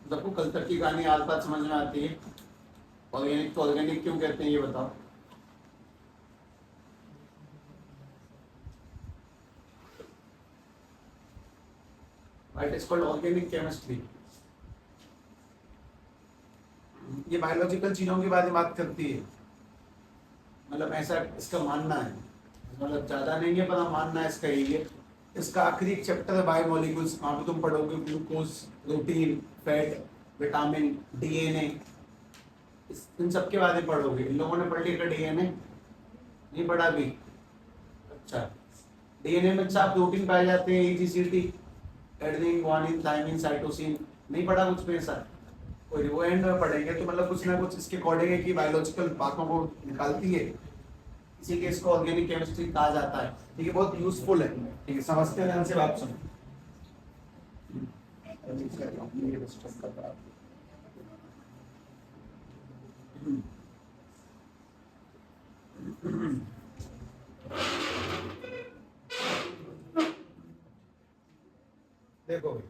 सबको कल तक की कहानी आज तक समझ में आती है? ऑर्गेनिक तो ऑर्गेनिक क्यों कहते हैं ये बताओ। It is called organic chemistry. ये बायोलॉजिकल चीजों की बात करती है, मतलब ऐसा इसका मानना है, मतलब ज्यादा नहीं है पर हम मानना है इसका यही है। इसका आखिरी एक चैप्टर है बायोमोलिक्यूल्स, वहां पे तुम पढ़ोगे glucose, protein, fat, vitamin, DNA, इन सब के बारे में पढ़ोगे। इन लोगों ने पढ़ लिया डीएनए? नहीं पढ़ा भी? अच्छा, डीएनए में चार प्रोटीन पाए जाते हैं, एजीसीटी, एडेनिन, ग्वानिन, थाइमिन, साइटोसिन। नहीं पढ़ा कुछ में ऐसा? कोई वो एंड में पढ़ेंगे तो मतलब कुछ ना कुछ इसके अकॉर्डिंग है कि बायोलॉजिकल बातों को निकालती है, इसी के इसको ऑर्गेनिक केमिस्ट्री कहा जाता है। ठीक है, बहुत यूजफुल है। ठीक है, समझते हैं ध्यान से बात सुनो। देखो भाई,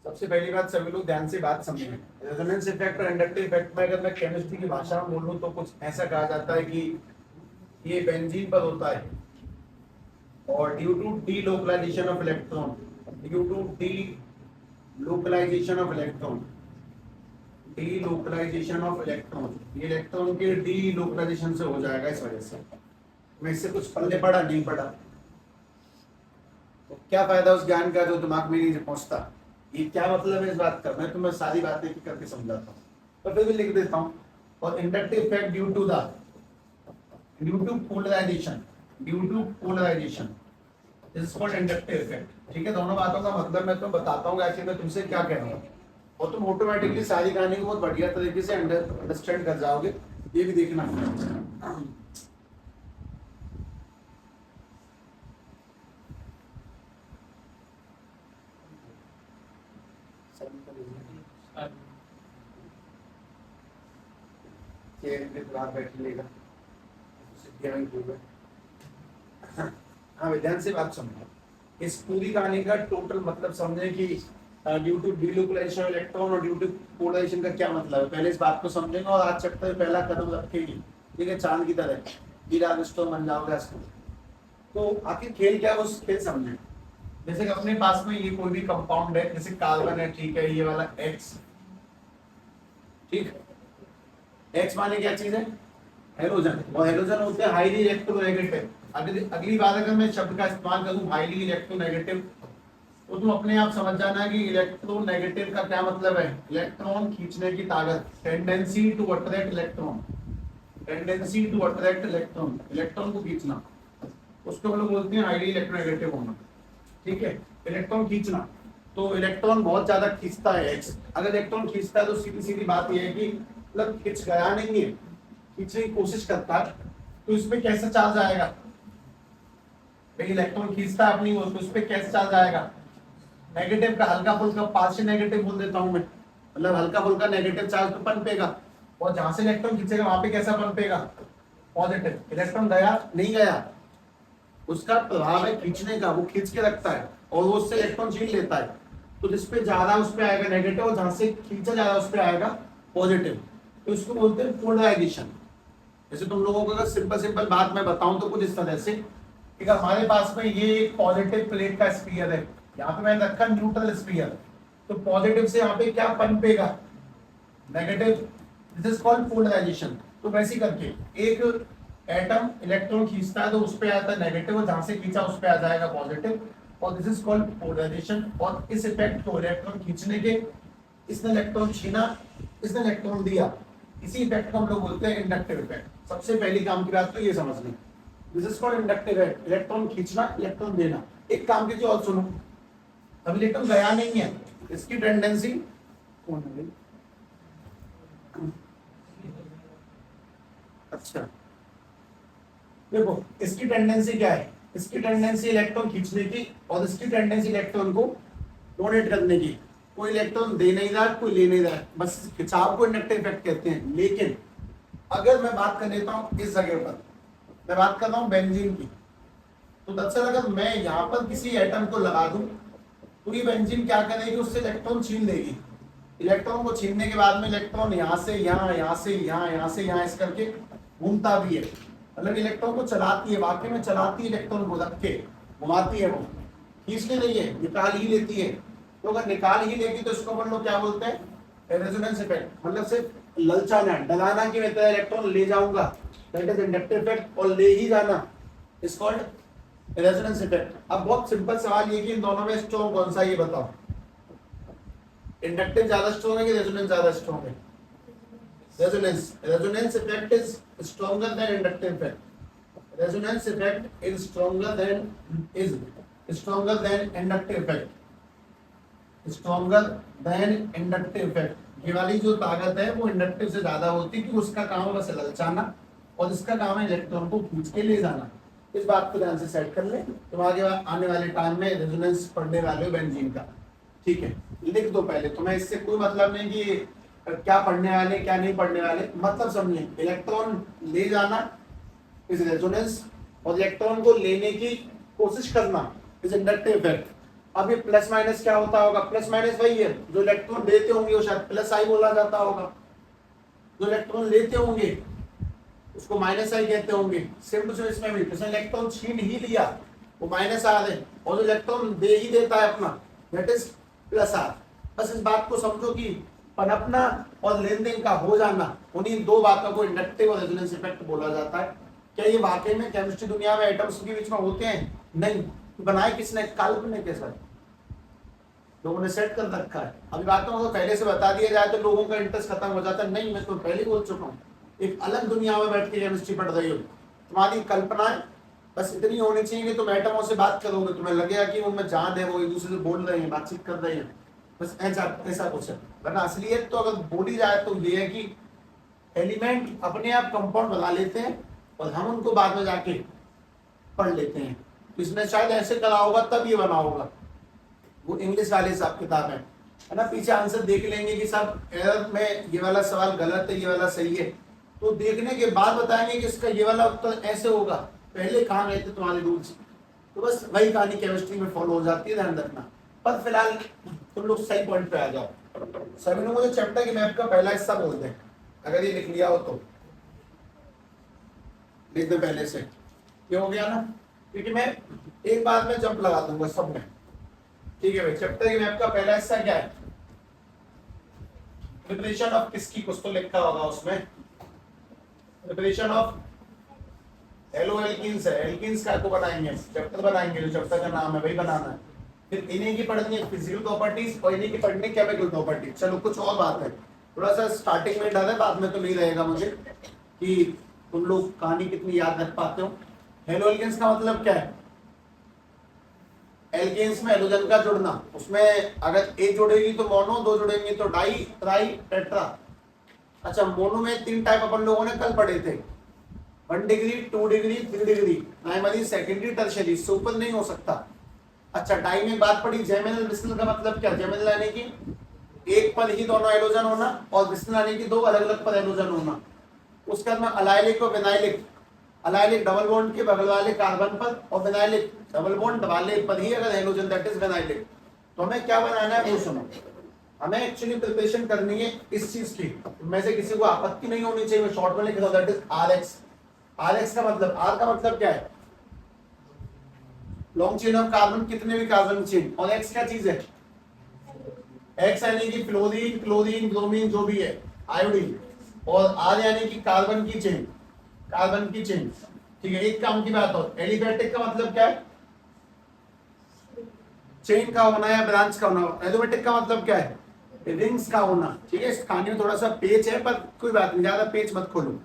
सबसे पहली बात सभी लोग ध्यान से बात समझें। रेजोनेंस इफेक्ट और इंडक्टिव इफेक्ट में अगर मैं केमिस्ट्री की भाषा में बोलूं तो कुछ ऐसा कहा जाता है कि ये बेंजीन पर होता है और due to delocalisation of electron, due to delocalisation of electron, delocalisation of electron, ये इलेक्ट्रॉन के डी लोकलाइजेशन से हो जाएगा। इस वजह से मैं इससे कुछ पल्ले पढ़ा नहीं पढ़ा तो क्या फायदा उस ज्ञान का जो दिमाग में नहीं पहुंचता। ये क्या मतलब है इस बात का, मैं तुम्हें सारी बातें करके समझाता हूँ तो फिर भी लिख देता हूँ। और inductive effect due to polarisation, due to polarisation is called inductive effect. ठीक है, दोनों बातों का मतलब मैं तुम्हें बताता हूँ एक्चुअली मैं तुमसे क्या कह रहा हूँ और तुम ऑटोमेटिकली सारी कहानी को बहुत बढ़िया तरीके से अंडरस्टैंड कर जाओगे। ये भी देखना हाँ, ध्यान से बात समझो। इस पूरी कहानी का टोटल मतलब समझे कि ड्यू टू डीलोकलाइजेशन इलेक्ट्रॉन और ड्यू टू पोलराइजेशन का क्या मतलब है, पहले इस बात को समझेंगे और आज चैप्टर पहला कदम रखेंगे। ठीक है, चांद की तरह हीरा स्टोन बन जाओगे इसको। तो आखिर खेल क्या है उस खेल समझे। जैसे कि अपने पास में ये कोई भी कंपाउंड है, जैसे कार्बन है, ठीक है, ये वाला एक्स, ठीक, एक्स माने क्या चीज है, हेलोजन, और हेलोजन होते हैं हाईली इलेक्ट्रोनेगेटिव। अगली बार अगर मैं शब्द का इस्तेमाल करूं हाईली इलेक्ट्रोनेगेटिव तो तुम अपने आप समझ जाना कि इलेक्ट्रोनेगेटिव का क्या मतलब है। इलेक्ट्रॉन खींचने की ताकत, tendency to attract electron, tendency to attract electron, electron को खींचना, उसको हम लोग बोलते हैं हाईली इलेक्ट्रोनेगेटिव होना। ठीक है, इलेक्ट्रॉन खींचना, तो इलेक्ट्रॉन बहुत ज्यादा खींचता है एक्स। अगर इलेक्ट्रॉन खींचता है तो सीधी सीधी बात यह है कि मतलब खींच गया नहीं है, खींचने की कोशिश करता है, तो इसमें कैसा चार्ज आएगा। इलेक्ट्रॉन खींचता है अपनी ओर तो इसमें कैसा चार्ज आएगा, नेगेटिव का, हल्का फुल्का, पार्शियल नेगेटिव बोल देता हूं मैं, मतलब हल्का फुल्का नेगेटिव चार्ज तो पनपेगा। और जहां से इलेक्ट्रॉन खींचेगा वहां पे कैसा पनपेगा, पॉजिटिव। इलेक्ट्रॉन गया नहीं गया, उसका प्रभाव है खींचने का, वो खींच के रखता है और वो उससे इलेक्ट्रॉन छीन लेता है। तो जिस पे जा रहा है उस पे आएगा नेगेटिव और जहां से खींचा जा रहा है उस पे आएगा पॉजिटिव। तो इसको बोलते हैं पोलराइजेशन। जैसे तुम लोगों को अगर सिंपल बात मैं बताऊं तो कुछ इस तरह से, ठीक है, हमारे पास में ये एक पॉजिटिव प्लेट का स्फीयर है, यहाँ पे मैंने रखा न्यूट्रल स्फीयर, तो पॉजिटिव से यहाँ पे क्या पनपेगा, negative. This is called polarisation. तो वैसे करके एक एटम इलेक्ट्रॉन खींचता है तो उस पे आता है नेगेटिव और जहां से खींचा उस पे आ जाएगा पॉजिटिव, और दिस इज कॉल्ड पोलराइजेशन। और इस इफेक्ट को इलेक्ट्रॉन खींचने के, इसने इलेक्ट्रॉन छीना, इसने इलेक्ट्रॉन दिया, इसी इफेक्ट को हम लोग बोलते हैं इंडक्टिव इफेक्ट। सबसे पहली काम की बात तो ये समझनी, this is called inductive effect, electron खींचना, इलेक्ट्रॉन देना। एक काम कीजिए और सुनो, अब इलेक्ट्रॉन गया नहीं है, इसकी टेंडेंसी कौन है, अच्छा देखो इसकी टेंडेंसी क्या है, इसकी टेंडेंसी इलेक्ट्रॉन खींचने की और इसकी टेंडेंसी इलेक्ट्रॉन को डोनेट करने की। कोई इलेक्ट्रॉन दे नहीं रहा, कोई ले नहीं रहा, बस खिंचाव को इंडक्टिव इफेक्ट कहते हैं। लेकिन अगर मैं बात कर लेता हूं इस जगह पर, मैं बात कर रहा हूँ बेंजीन की। तो दरअसल अगर मैं यहाँ पर किसी एटम को लगा दूं तो ये बेंजीन क्या करेगी, उससे इलेक्ट्रॉन छीन लेगी। इलेक्ट्रॉन को छीनने के बाद में इलेक्ट्रॉन यहाँ से यहाँ, यहाँ से यहाँ, यहाँ से यहाँ, इस करके घूमता भी है। मतलब इलेक्ट्रॉन को चलाती है, वाकई में चलाती है, इलेक्ट्रॉन को रख के घुमाती है, वो खींच ले रही है, निकाल ही लेती है। तो अगर निकाल ही लेगी तो इसको अपन लोग क्या बोलते हैं, रेजोनेंस इफेक्ट। मतलब सिर्फ ललचाना, डलाना कि मैं तेरा इलेक्ट्रॉन ले जाऊंगा, दैट इज इंडक्टिव इफेक्ट, और ले ही जाना इज कॉल्ड रेजोनेंस इफेक्ट। अब बहुत सिंपल सवाल ये कि इन दोनों में स्ट्रॉन्ग कौन सा, ये बताओ। इंडक्टिव ज्यादा स्ट्रॉन्ग है कि रेजोनेंस ज्यादा स्ट्रॉन्ग है? Resonance. Resonance effect is stronger than inductive effect. Resonance effect is stronger than inductive effect. Stronger than inductive effect. ये वाली जो ताकत है वो इंडक्टिव से ज्यादा होती है कि उसका काम है बस ललचाना, और इसका काम है इलेक्ट्रॉन को खींच के ले जाना। इस बात को ध्यान से सेट कर ले, तुम आगे आने वाले टाइम में रेजोनेंस पढ़ने वाले हो बेंजीन का। ठीक है, लिख दो पहले। तुम्हें इससे कोई मतलब नहीं कि क्या पढ़ने वाले क्या नहीं पढ़ने वाले, मतलब समझे। इलेक्ट्रॉन ले जाना इज रेजोनेंस, और इलेक्ट्रॉन को लेने की कोशिश करना इज इंडक्टिव इफेक्ट। अब ये प्लस माइनस क्या होता होगा? प्लस माइनस वही है, जो इलेक्ट्रॉन देते होंगे वो शायद प्लस आई बोला जाता होगा, जो इलेक्ट्रॉन लेते होंगे उसको माइनस आई कहते होंगे। सेम टू सेम इसमें भी, इसने इलेक्ट्रॉन छीन ही लिया वो माइनस आर है, और जो इलेक्ट्रॉन दे ही देता है अपना दैट इज प्लस आर। बस इस बात को समझो कि पनपना और लेन देन का हो जाना, उन्हीं दो बातों को इंडक्टिव और रेजोनेंस इफेक्ट बोला जाता है। क्या ये वाकई में केमिस्ट्री दुनिया में एटम्स के बीच में होते हैं? नहीं। बनाए किसने? काल्पनिक के साथ लोगों ने सेट कर रखा है। अभी बातों को पहले से बता दिया जाए तो लोगों का इंटरेस्ट खत्म हो जाता है। नहीं, मैं तो पहले बोल चुका हूँ, एक अलग दुनिया में बैठ के केमिस्ट्री पढ़ रही हो, तुम्हारी कल्पनाएं बस इतनी होनी चाहिए कि तुम एटमों से बात करोगे, तुम्हें लगेगा कि उनमें जान है, वो एक दूसरे से बोल रहे हैं, बातचीत कर रहे हैं, बस ऐसा कुछ है। वरना असलियत तो अगर बोली जाए तो ये है कि एलिमेंट अपने आप कंपाउंड बना लेते हैं और हम उनको बाद में जाके पढ़ लेते हैं। तो इसने शायद ऐसे करा होगा तब ये बना होगा। वो इंग्लिश वाले हिसाब किताब है ना, पीछे आंसर देख लेंगे कि सब एरर में ये वाला सवाल गलत है, ये वाला सही है, तो देखने के बाद बताएंगे कि इसका ये वाला उत्तर ऐसे होगा। पहले कहाँ गए थे तुम्हारे रूल्स? तो बस वही कहानी केमिस्ट्री में फॉलो हो जाती है, ध्यान रखना। पर फिलहाल तुम लोग सही पॉइंट पे आ जाओ। सभी लोग मुझे चैप्टर के मैप का पहला हिस्सा बोल दें, अगर ये लिख लिया हो तो लिख दे पहले से। ये हो गया ना, क्योंकि मैं एक बार में जंप लगा दूंगा सब में। ठीक है भाई, चैप्टर के मैप का पहला हिस्सा क्या है? प्रिपरेशन ऑफ किसकी, कुछ तो लिखा होगा उसमें, प्रिपरेशन ऑफ एलो एल्कीन्स है। एल्कीन्स का को बनाएंगे, चैप्टर बनाएंगे, जो चैप्टर का नाम है वही बनाना है। फिर इन्हीं की पढ़नी है फिजिकल प्रॉपर्टीज, और इन्हीं की पढ़नी है केमिकल प्रॉपर्टीज। चलो कुछ और बात है, थोड़ा सा स्टार्टिंग में डर है, बाद में तो नहीं रहेगा मुझे कि तुम लोग कहानी कितनी याद रख पाते हो। हेलो एल्कीन्स का मतलब क्या है? एल्केन्स में हेलोजन का जुड़ना, उसमें अगर एक जुड़ेगी तो मोनो, दो जुड़ेंगे तो डाई, ट्राई, टेट्रा। अच्छा, मोनो में 3 टाइप अपन लोगों ने कल पढ़े थे, 1 degree, 2 degree, 3 degree, primary, secondary, tertiary, इससे ऊपर नहीं हो सकता। अच्छा, डाई में बात पड़ी जेमिनल विस्नल का मतलब क्या? जेमिनल यानी कि एक पर ही दोनों हेलोजन होना, और विस्नल यानी कि 2 अलग अलग पर हेलोजन होना। उसके बाद में अलाइलिक और विनाइलिक। अलाइलिक डबल बॉन्ड के बगल वाले कार्बन पर, और विनाइलिक डबल बॉन्ड वाले पर ही अगर हेलोजन, दैट इज विनाइलिक। तो हमें क्या बनाना है वो सुनो। हमें एक्चुअली प्रिपरेशन करनी है इस चीज की, में से किसी को आपत्ति नहीं होनी चाहिए, मैं शॉर्ट में लिख रहा हूं, दैट इज आरएक्स। आरएक्स का मतलब, आर का मतलब क्या है? लॉन्ग चेन ऑफ कार्बन, कितने भी कार्बन चेन। और एक्स क्या चीज है? एक्स यानी कि फ्लोरीन, क्लोरीन, ब्रोमीन, जो भी है, आयोडीन। और आर यानी कि कार्बन की चेन, कार्बन की चेन। ठीक है, एक काम की बात हो, एलिफेटिक का मतलब क्या है? चेन का होना या ब्रांच का होना। एलिफेटिक का मतलब क्या है? रिंग्स का होना। ठीक है, इस कहानी में थोड़ा सा पेच है, पर कोई बात नहीं, ज्यादा पेच मत खोलो।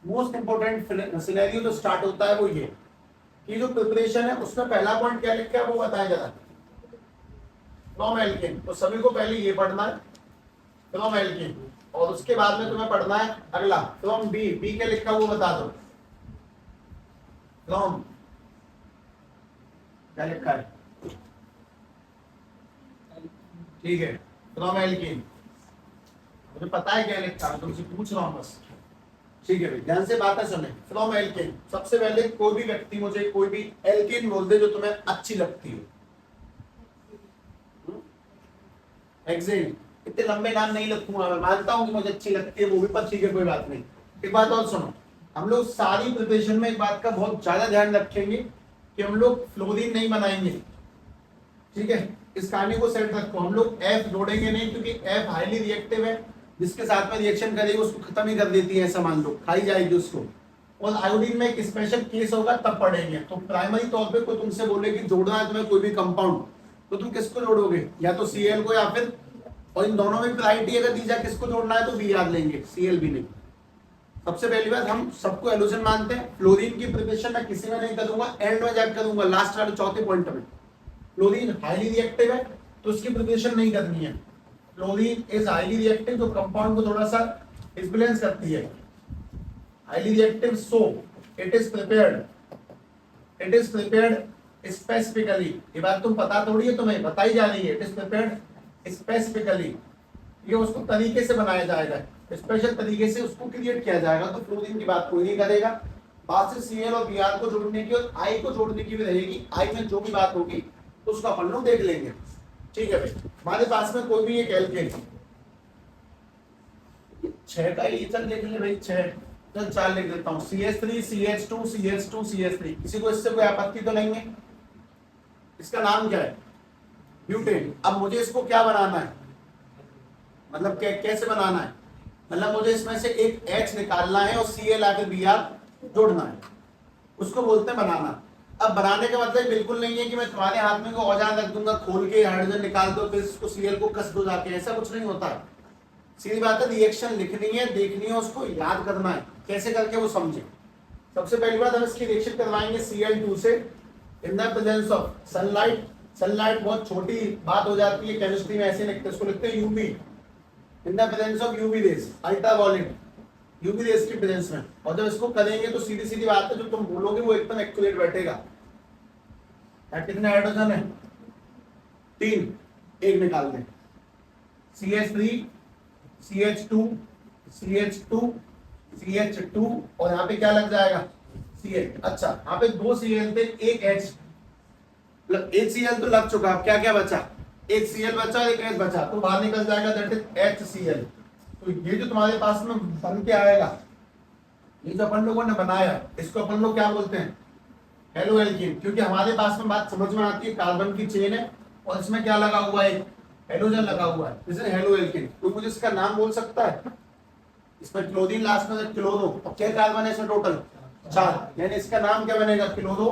मोस्ट इंपोर्टेंट सिनेरियो जो स्टार्ट होता है वो ये कि जो प्रिपरेशन है उसमें पहला पॉइंट क्या लिखा है वो बताया जरा। फ्रॉम एल्केन, तो सभी को पहले ये पढ़ना है, फ्रॉम एल्केन, और उसके बाद में तुम्हें पढ़ना है अगला फ्रॉम बी। बी क्या लिखा वो बता दो। फ्रॉम क्या लिखा है? ठीक है, फ्रॉम एल्केन। मुझे पता है क्या लिखा है, तुमसे पूछ रहा हूं बस। ठीक है भाई, ध्यान से बातें सुने। फ्रॉम एल्केन, सबसे पहले कोई भी व्यक्ति मुझे कोई भी एल्केन बोल दे जो तुम्हें अच्छी लगती हो। हेक्सेन, इतने लंबे नाम नहीं लिखूंगा, मैं मानता हूं कि मुझे अच्छी लगती है वो भी, पर ठीक है कोई बात नहीं। एक बात और सुनो, हम लोग सारी प्रिपरेशन में एक बात का बहुत ज्यादा ध्यान रखेंगे कि हम लोग फ्लोरीन नहीं बनाएंगे, ठीक है। इस कहानी को सेट रखो, हम लोग एफ जोड़ेंगे नहीं, क्योंकि एफ हाईली रिएक्टिव है, जिसके साथ में रिएक्शन करेगी उसको खत्म ही कर देती है, ऐसा मान लो, खाई जाएगी उसको। और आयोडीन में एक स्पेशल केस होगा तब पढ़ेंगे। तो प्राइमरी तौर पे कोई तुमसे बोले कि जोड़ना है तुम्हें कोई भी कंपाउंड, तो तुम किसको जोड़ोगे, या तो Cl को या फिर, और इन दोनों में प्रायोरिटी अगर दी जाए किसको जोड़ना है तो Br लेंगे, Cl भी नहीं। सबसे पहली बात, हम सबको एलोजन मानते हैं। फ्लोरीन की प्रिपरेशन मैं किसी में नहीं करूंगा, एंड में जाकर करूंगा, लास्ट वाले चौथे पॉइंट में। फ्लोरीन हाईली रिएक्टिव है तो उसकी प्रिपरेशन नहीं करनी है। फ्लोरीन इज हाईली रिएक्टिव, जो कंपाउंड को थोड़ा सा डिसबैलेंस करती है। Highly reactive, so it is prepared specifically. ये बात तुम पता थोड़ी है, तुम्हें बताई जा रही है। इट इज प्रिपेयर्ड स्पेसिफिकली, ये उसको तरीके से बनाया जाएगा, स्पेशल तरीके से उसको क्रिएट किया जाएगा। तो फ्लोरीन की बात कोई नहीं करेगा। बात से Cl और Br को जोड़ने की और I को जोड़ने की भी रहेगी। I में जो भी बात होगी तो उसका अपन लोग देख लेंगे, ठीक है भाई। हमारे पास में कोई भी एक एल्केन, 6 का ही चल देख ले भाई, 6 चल 4 लिख देता हूँ, CH3 CH2 CH2 CH3। किसी को इससे कोई आपत्ति तो नहीं है? इसका नाम क्या है? ब्यूटेन। अब मुझे इसको क्या बनाना है, मतलब कैसे बनाना है, मतलब मुझे इसमें से एक H निकालना है और Cl आके Br जोड़ना है, उसको बोलते हैं बनाना। अब बनाने का मतलब बिल्कुल नहीं है कि मैं तुम्हारे हाथ में को औजार रख दूंगा, खोल के हाइड्रोजन निकाल दो फिर इसको Cl को कस दो जाके, ऐसा कुछ नहीं होता। सीधी बात है, रिएक्शन लिखनी है, देखनी है, उसको याद करना है, कैसे करके वो समझे। सबसे पहली बात, हम इसकी रिएक्शन करवाएंगे Cl2 से in the presence of sunlight. Sunlight बहुत छोटी बात हो जाती है केमिस्ट्री में, ऐसे लिखते हैं, इसको लिखते हैं UV, in the presence of UV rays, ultraviolet UV rays की प्रेजेंस में। और जब इसको करेंगे तो सीधी सीधी बात है, जो तुम बोलोगे वो एकदम एक्यूरेट बैठेगा। कितने हाइड्रोजन है? 3, एक निकाल दें, CH3 CH2 CH2 CH2 और यहाँ पे क्या लग जाएगा? Cl। अच्छा, यहाँ पे 2 Cl थे, एक H, एक Cl तो लग चुका, अब क्या क्या बचा? एक Cl बचा, एक H बचा, तो बाहर निकल जाएगा, दैट इज HCl। तो ये जो तुम्हारे पास में बन के आएगा, ये जो अपन लोगों ने बनाया, इसको अपन लोग क्या बोलते हैं? Hello alkene. क्योंकि हमारे पास में बात समझ में आती है, कार्बन की चेन है और इसमें क्या लगा हुआ है? हेलोजन लगा हुआ है, इसलिए हेलो एल्कीन। तो मुझे इसका नाम बोल सकता है? इसमें क्लोरीन लास्ट में, क्लोरो, और क्या कार्बन है इसमें टोटल? 4, यानी इसका नाम क्या बनेगा? क्लोरो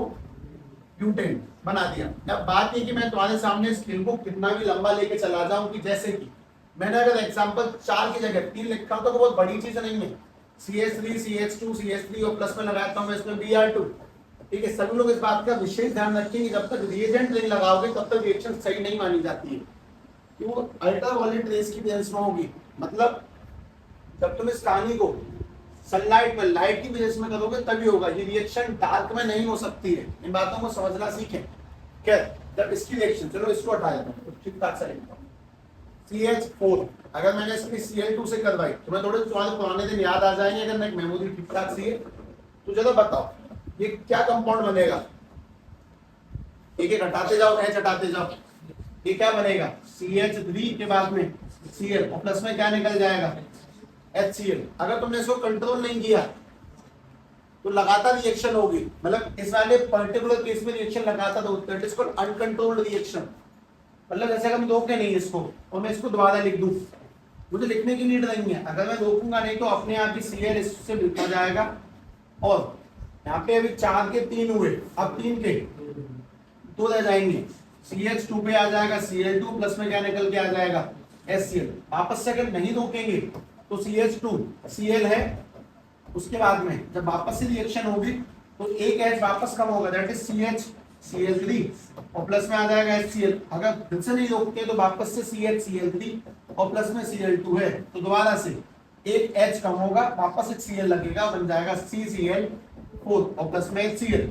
ब्यूटेन बना दिया। अब बात ये कि मैं तुम्हारे सामने इस खेल को कितना भी लंबा लेके चला जाऊं, कि जैसे कि मैंने अगर एग्जांपल 4 की जगह 3 लिखा तो बहुत बड़ी चीज नहीं है। CH3 CH2 CH3 और प्लस में लगाता हूं मैं इसमें Br2, ठीक है। सभी लोग इस बात का विशेष ध्यान रखेंगे, जब तक रिएजेंट नहीं लगाओगे तब तक रिएक्शन सही नहीं मानी जाती है, कि वो अल्ट्रावायलेट रेज की प्रेजेंस में होगी। मतलब जब तुम इस कहानी को सनलाइट में, लाइट की प्रेजेंस में करोगे तभी होगा। ये रिएक्शन डार्क में नहीं हो सकती है, इन बातों को समझना सीखें। खैर, जब इसकी रिएक्शन, चलो इसको हटा देता हूं, ठीक ठाक से लिखता हूं। CH4 अगर मैंने इसकी Cl2 से करवाई, तुम्हें थोड़े तुम्हारे पुराने दिन याद आ जाएंगे अगर मैं मेमोरी ठीक ठाक सी है तो। चलो बताओ ये क्या कंपाउंड बनेगा? एक एक हटाते जाओ, H हटाते जाओ, ये क्या बनेगा? CH3 के बाद में Cl और प्लस में क्या निकल जाएगा? HCl। अगर तुमने इसको कंट्रोल नहीं किया तो लगातार रिएक्शन होगी, मतलब इस वाले पर्टिकुलर केस में रिएक्शन लगातार होता है, इसको अनकंट्रोल्ड रिएक्शन। मतलब जैसे अगर मैं रोके नहीं इसको और मैं इसको दोबारा लिख दूं, मुझे लिखने की नीड नहीं है। अगर मैं रोकूंगा नहीं तो अपने आप ही Cl इससे लिखा जाएगा। और यहाँ पे अभी 4 के 3 हुए, अब 3 के 2 रह जाएंगे। CH2 पे आ जाएगा Cl2, प्लस में क्या निकल के आ जाएगा? HCl। वापस से अगर नहीं रोकेंगे तो CH2 Cl है, उसके बाद में जब वापस से रिएक्शन होगी तो एक H वापस कम होगा, दैट इज CH Cl3 और प्लस में आ जाएगा HCl। अगर फिर से नहीं रोकते तो वापस से CH Cl3 और प्लस में Cl2 है, तो दोबारा से एक H कम होगा, वापस एक Cl लगेगा, बन जाएगा CCl4 और प्लस में HCl।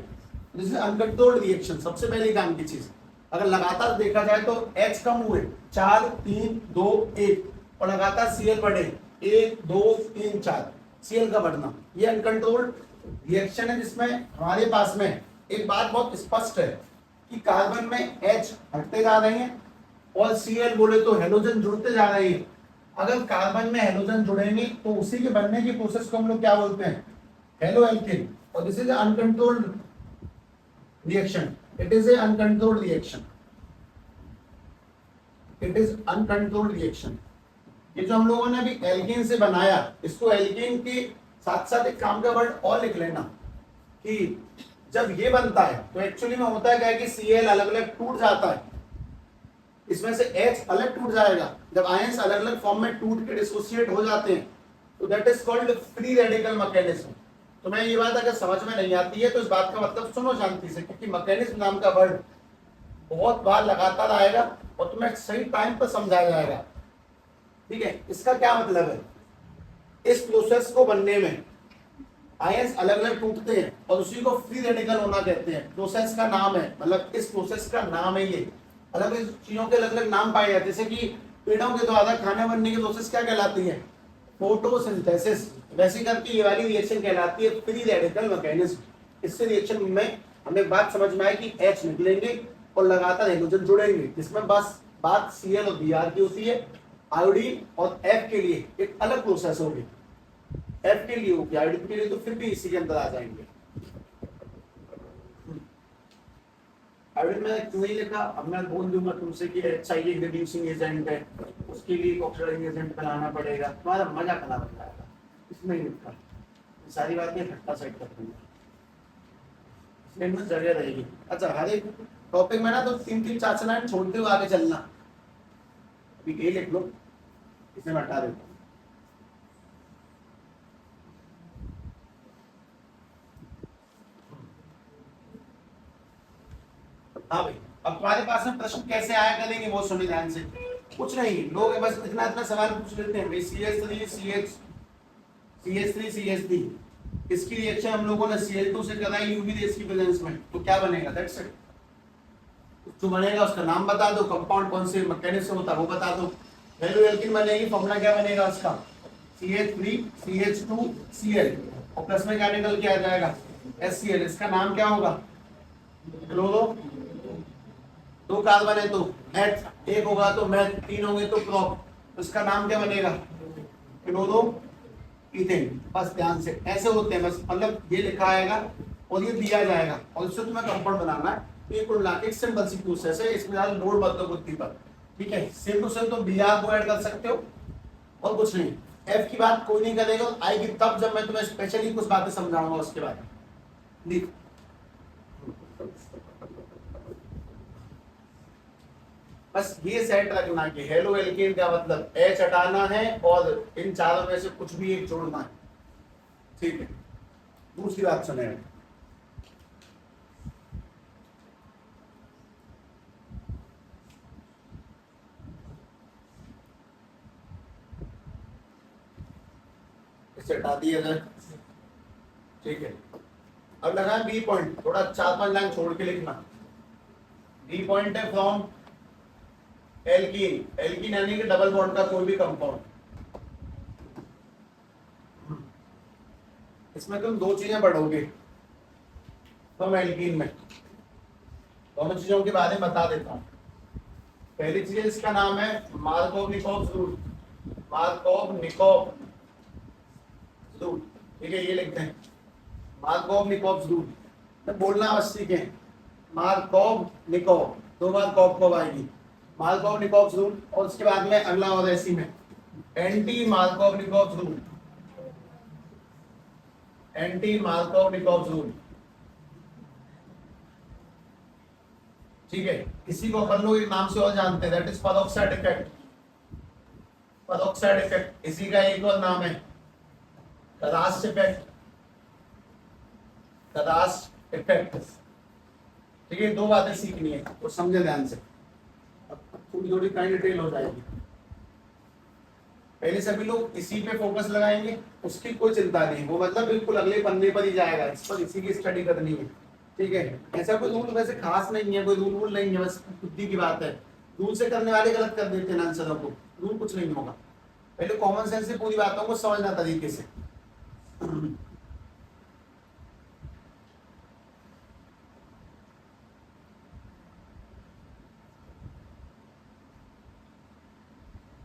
This is uncontrolled reaction. सबसे पहले काम की चीज, अगर लगातार देखा जाए तो H कम हुए 4 3 2 1 और लगातार Cl बढ़े 1 2 3 4, Cl का बढ़ना, ये अनकंट्रोल्ड रिएक्शन है जिसमें हमारे पास में एक बात बहुत स्पष्ट है कि कार्बन में H हटते जा रहे हैं और Cl बोले तो हेलोजन जुड़ते जा रहे हैं। अगर कार्बन में हेलोजन जुड़ेंगे तो उसी के बनने की प्रोसेस को हम लोग क्या बोलते हैं, हेलो एल्केन। और this is uncontrolled reaction, it is a uncontrolled reaction, it is uncontrolled reaction. ये जो हम लोगों ने अभी एल्केन से बनाया, इसको एल्केन के साथ साथ एक काम का वर्ड और लिख लेना कि जब ये बनता है तो एक्चुअली में होता है क्या है कि Cl अलग अलग टूट जाता है, इसमें से H अलग टूट जाएगा। जब आयंस अलग अलग फॉर्म में टूट के डिसोसिएट हो जाते हैं तो that is called free radical mechanism. तो मैं ये बात अगर समझ में नहीं आती है तो इस बात का मतलब सुनो शांति से, क्योंकि मैकेनिज्म नाम का वर्ड बहुत बार लगातार आएगा और तुम्हें सही टाइम पर समझाया जाएगा। ठीक है, इसका क्या मतलब है, इस प्रोसेस को बनने में आयंस अलग अलग टूटते हैं और उसी को फ्री रेडिकल होना कहते हैं। प्रोसेस का नाम है, मतलब इस प्रोसेस का नाम है ये। अलग अलग चीजों के अलग अलग नाम पाए जाते हैं, जैसे कि पेड़ों के द्वारा खाना बनने की प्रोसेस क्या कहलाती है, फोटोसिंथेसिस। वैसे करके ये वाली रिएक्शन कहलाती है फ्री रेडिकल मैकेनिज्म। इससे रिएक्शन में हमें एक बात समझ में आए कि H निकलेंगे और लगातार हाइड्रोजन जुड़ेंगे, जिसमें बस बात Cl और Br की होती है। आयोडीन और F के लिए एक अलग प्रोसेस होगी, F के लिए होगी, आयोडीन के लिए तो फिर भी इसी के अंदर आ जाएंगे। आयोडीन में क्यों नहीं लिखा, अब मैं बोल दूंगा तुमसे कि H चाहिए रिड्यूसिंग एजेंट है, उसके लिए ऑक्सीडाइजिंग एजेंट बनाना पड़ेगा, तुम्हारा मजा करना पड़ जाएगा, इसमें ही लिखा। सारी बातें इकट्ठा सेट कर दूंगा, इसलिए इनमें जगह रहेगी। अच्छा, हर एक टॉपिक में ना तो 3-3 4 लाइन छोड़ते हुए आगे चलना। अभी ये लिख लो, इसे मैं हटा देता हूँ। हाँ भाई, अब तुम्हारे पास में प्रश्न कैसे आया करेंगे वो सुनिए ध्यान से। कुछ नहीं, लोग बस इतना इतना सवाल पूछ लेते हैं भाई, CH3 CH3 इसकी रिएक्शन हम लोगों ने Cl2 से कराई यूवी रेस की प्रेजेंस में, तो क्या बनेगा, दैट्स इट। जो बनेगा उसका नाम बता दो, कंपाउंड कौन से मैकेनिज्म होता है वो बता दो। हेलो एल्कीन बनेगी, फॉर्मूला क्या बनेगा उसका, CH3 CH2 Cl और प्लस में क्या निकल के आ जाएगा, HCl। इसका नाम क्या होगा, क्लोरो, 2 कार्बन है तो मेथ, 1 होगा तो मेथ, 3 होंगे तो प्रोप, उसका नाम क्या बनेगा, क्लोरो इथेन। बस ध्यान से ऐसे होते हैं, बस मतलब ये लिखा आएगा और ये दिया जाएगा और इससे तुम्हें कंपाउंड बनाना है। ये कुल मिला के सिंपल सी प्रोसेस है, इसमें ज्यादा लोड मत दो बुद्धि पर। ठीक है, सेम टू सेम तो Br को ऐड कर सकते हो और कुछ नहीं। F की बात कोई नहीं करेगा, आएगी तब जब मैं तुम्हें स्पेशली कुछ बातें समझाऊंगा उसके बाद। देख बस ये सेट रखना कि हेलो एल्केन का मतलब H हटाना है और इन चारों में से कुछ भी एक जोड़ना है। ठीक है, दूसरी बात सुने, इसे हटा दिया जाए। ठीक है, अब लगा बी पॉइंट, थोड़ा 4-5 लाइन छोड़ के लिखना। बी पॉइंट है फ्रॉम एल्कीन, एल्कीन यानी कि डबल बॉन्ड का कोई भी कंपाउंड। इसमें तुम 2 चीजें पढ़ोगे फ्रॉम एल्कीन में, दोनों चीजों के बारे में बता देता हूं। पहली चीज इसका नाम है मार्कोव-निकोव रूल, मार्कोव-निकोव रूल। ठीक है, ये लिखते हैं मार्कोव-निकोव रूल, तो बोलना आवश्यक है, मार्कोव-निकोव, 2 बार कॉव आएगी, मार्कोव-निकोव रूल। और उसके बाद में अगला और ऐसी में एंटी मार्कोव-निकोव रूल, एंटी मार्कोव-निकोव रूल। ठीक है, इसी को अपन लोग एक नाम से और जानते हैं, that is peroxide effect. Peroxide effect, इसी का एक और नाम है कदास्ट इफेक्ट, कदास्ट इफेक्ट। ठीक है, 2 बातें सीखनी है तो समझे ध्यान से, थोड़ी थोड़ी काइंड डिटेल हो जाएगी। पहले सभी लोग इसी पे फोकस लगाएंगे, उसकी कोई चिंता नहीं, वो मतलब बिल्कुल अगले पन्ने पर ही जाएगा, इस पर इसी की स्टडी करनी है। ठीक है, ऐसा कोई रूल वैसे खास नहीं है, कोई रूल नहीं है, बस बुद्धि की बात है। रूल से करने वाले गलत कर देते हैं आंसरों को, रूल कुछ नहीं होगा। पहले कॉमन सेंस से पूरी बातों को समझना तरीके से।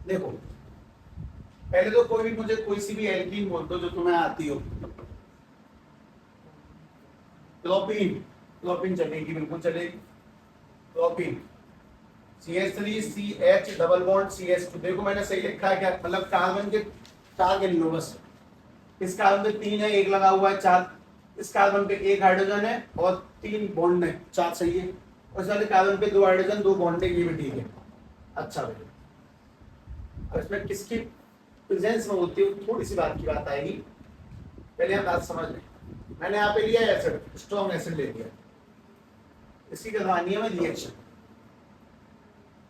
देखो पहले तो कोई भी मुझे कोई सी भी एल्कीन बोल दो जो तुम्हें आती हो। क्लोपीन, क्लोपीन चलेगी, बिल्कुल चलेगी। क्लोपीन CH3CH डबल बॉन्ड CH2। देखो मैंने सही लिखा है क्या, मतलब कार्बन के 4 गिन लो बस। इस कार्बन पे 3 है, एक लगा हुआ है 4। इस कार्बन पे 1 हाइड्रोजन है और 3 बॉन्ड है, 4 सही है। और इस वाले कार्बन पे 2 हाइड्रोजन 2 बॉन्ड है, ये भी ठीक है। अच्छा भाई, अब इसमें किसकी प्रेजेंस में होती है थोड़ी सी बात की बात आएगी, पहले आप बात समझ लें। मैंने यहाँ पे लिया एसिड, स्ट्रॉन्ग एसिड ले लिया, इसकी करवानी है मैं रिएक्शन।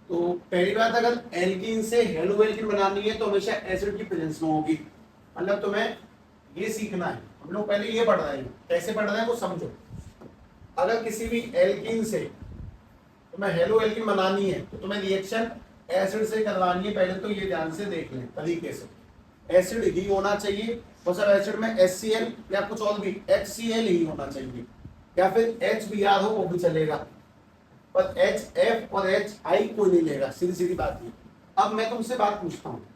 तो पहली बात, अगर एल्कीन से हेलो एल्कीन बनानी है तो हमेशा एसिड की प्रेजेंस में होगी। मतलब तुम्हें ये सीखना है, हम लोग पहले ये पढ़ रहे हैं, कैसे पढ़ रहे हैं वो समझो। अगर किसी भी एल्कीन से तुम्हें हेलो एल्कीन बनानी है तो तुम्हें रिएक्शन एसिड से करवानी है। पहले तो ये ध्यान से देख लें तरीके से, एसिड ही होना चाहिए। और सब एसिड में HCl या कुछ और भी HCl ही होना चाहिए, या फिर HBr हो वो भी चलेगा, पर HF और HI कोई नहीं लेगा। सीधी सीधी बात है। अब मैं तुमसे बात पूछता हूँ,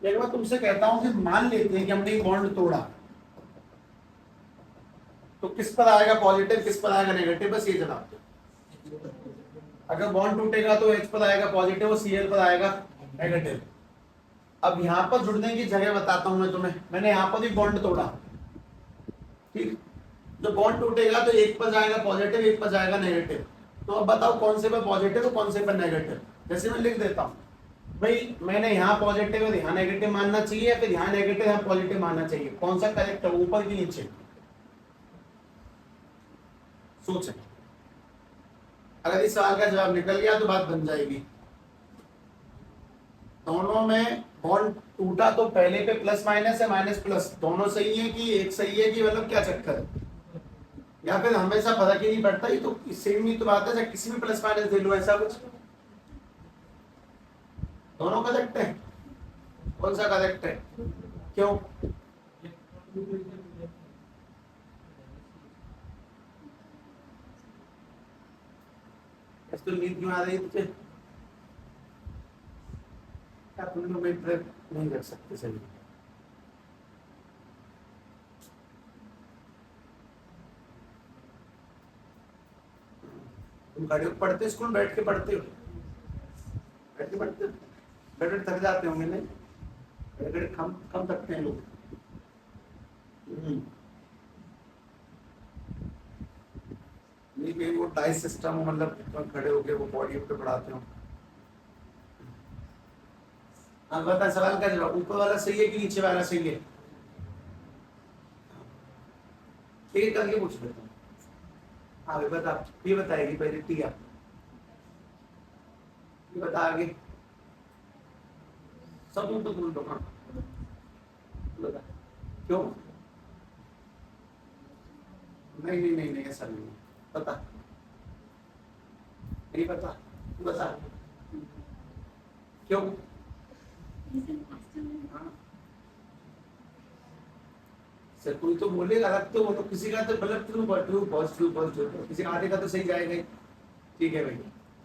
लेकिन मैं तुमसे कहता हूँ कि मान लेते हैं कि हमने बॉन्ड तोड़ा, तो किस पर आएगा पॉजिटिव, किस पर आएगा नेगेटिव, बस ये जवाब दो। अगर बॉन्ड टूटेगा तो H पर आएगा पॉजिटिव और Cl पर आएगा नेगेटिव। अब यहाँ पर जुड़ने की जगह बताता हूं मैं तुम्हें। मैंने यहाँ पर भी बॉन्ड तोड़ा, ठीक। जो बॉन्ड टूटेगा तो एक पर जाएगा पॉजिटिव, एक पर जाएगा नेगेटिव। तो अब बताओ कौन से पर पॉजिटिव और कौन से पर नेगेटिव। जैसे मैं लिख देता हूँ भाई, मैंने यहाँ पॉजिटिव और यहाँ नेगेटिव मानना चाहिए, या फिर यहाँ नेगेटिव यहाँ पॉजिटिव मानना चाहिए, कौन सा करेक्ट है, ऊपर की नीचे? सोचें। अगर इस सवाल का जवाब निकल गया तो बात बन जाएगी। दोनों में बॉन्ड टूटा तो पहले पे प्लस माइनस है, माइनस प्लस, दोनों सही है कि एक सही है, कि मतलब क्या चक्कर है, या फिर हमेशा फर्क ही नहीं पड़ता। ये तो सेम ही तो बात है, किसी भी प्लस माइनस दे लो, ऐसा कुछ। दोनों करेक्ट है, कौन सा करेक्ट है, क्यों? तो नींद क्यों आ रही है तुझे? क्या तुम लोग नहीं कर सकते सही? तुम खड़े होकर पढ़ते स्कूल, बैठ के पढ़ते हो? बैठ के पढ़ते हो, बैठ बैठ थक जाते होंगे नहीं? बैठ बैठ कम कम थकते हैं लोग। नहीं वो डाइस सिस्टम हो, मतलब खड़े होके वो बॉडी पे पढ़ाते हो। हाँ बता, सवाल का जवाब ऊपर वाला सही है कि नीचे वाला सही है? ठीक करके पूछ लेता हूँ। हाँ भाई बता, ये बताएगी पहले टिया, ये बता आगे सब तो बोल दो। हाँ बता क्यों? नहीं नहीं नहीं नहीं ऐसा नहीं है, बता। नहीं बता, बता क्यों? हाँ सर कोई तो बोलेगा, अलग तो बोलो, किसी का तो मतलब ट्रू ट्रू पॉजिटिव पॉजिटिव, किसी आधे का तो सही जाएगा ही। ठीक है भाई,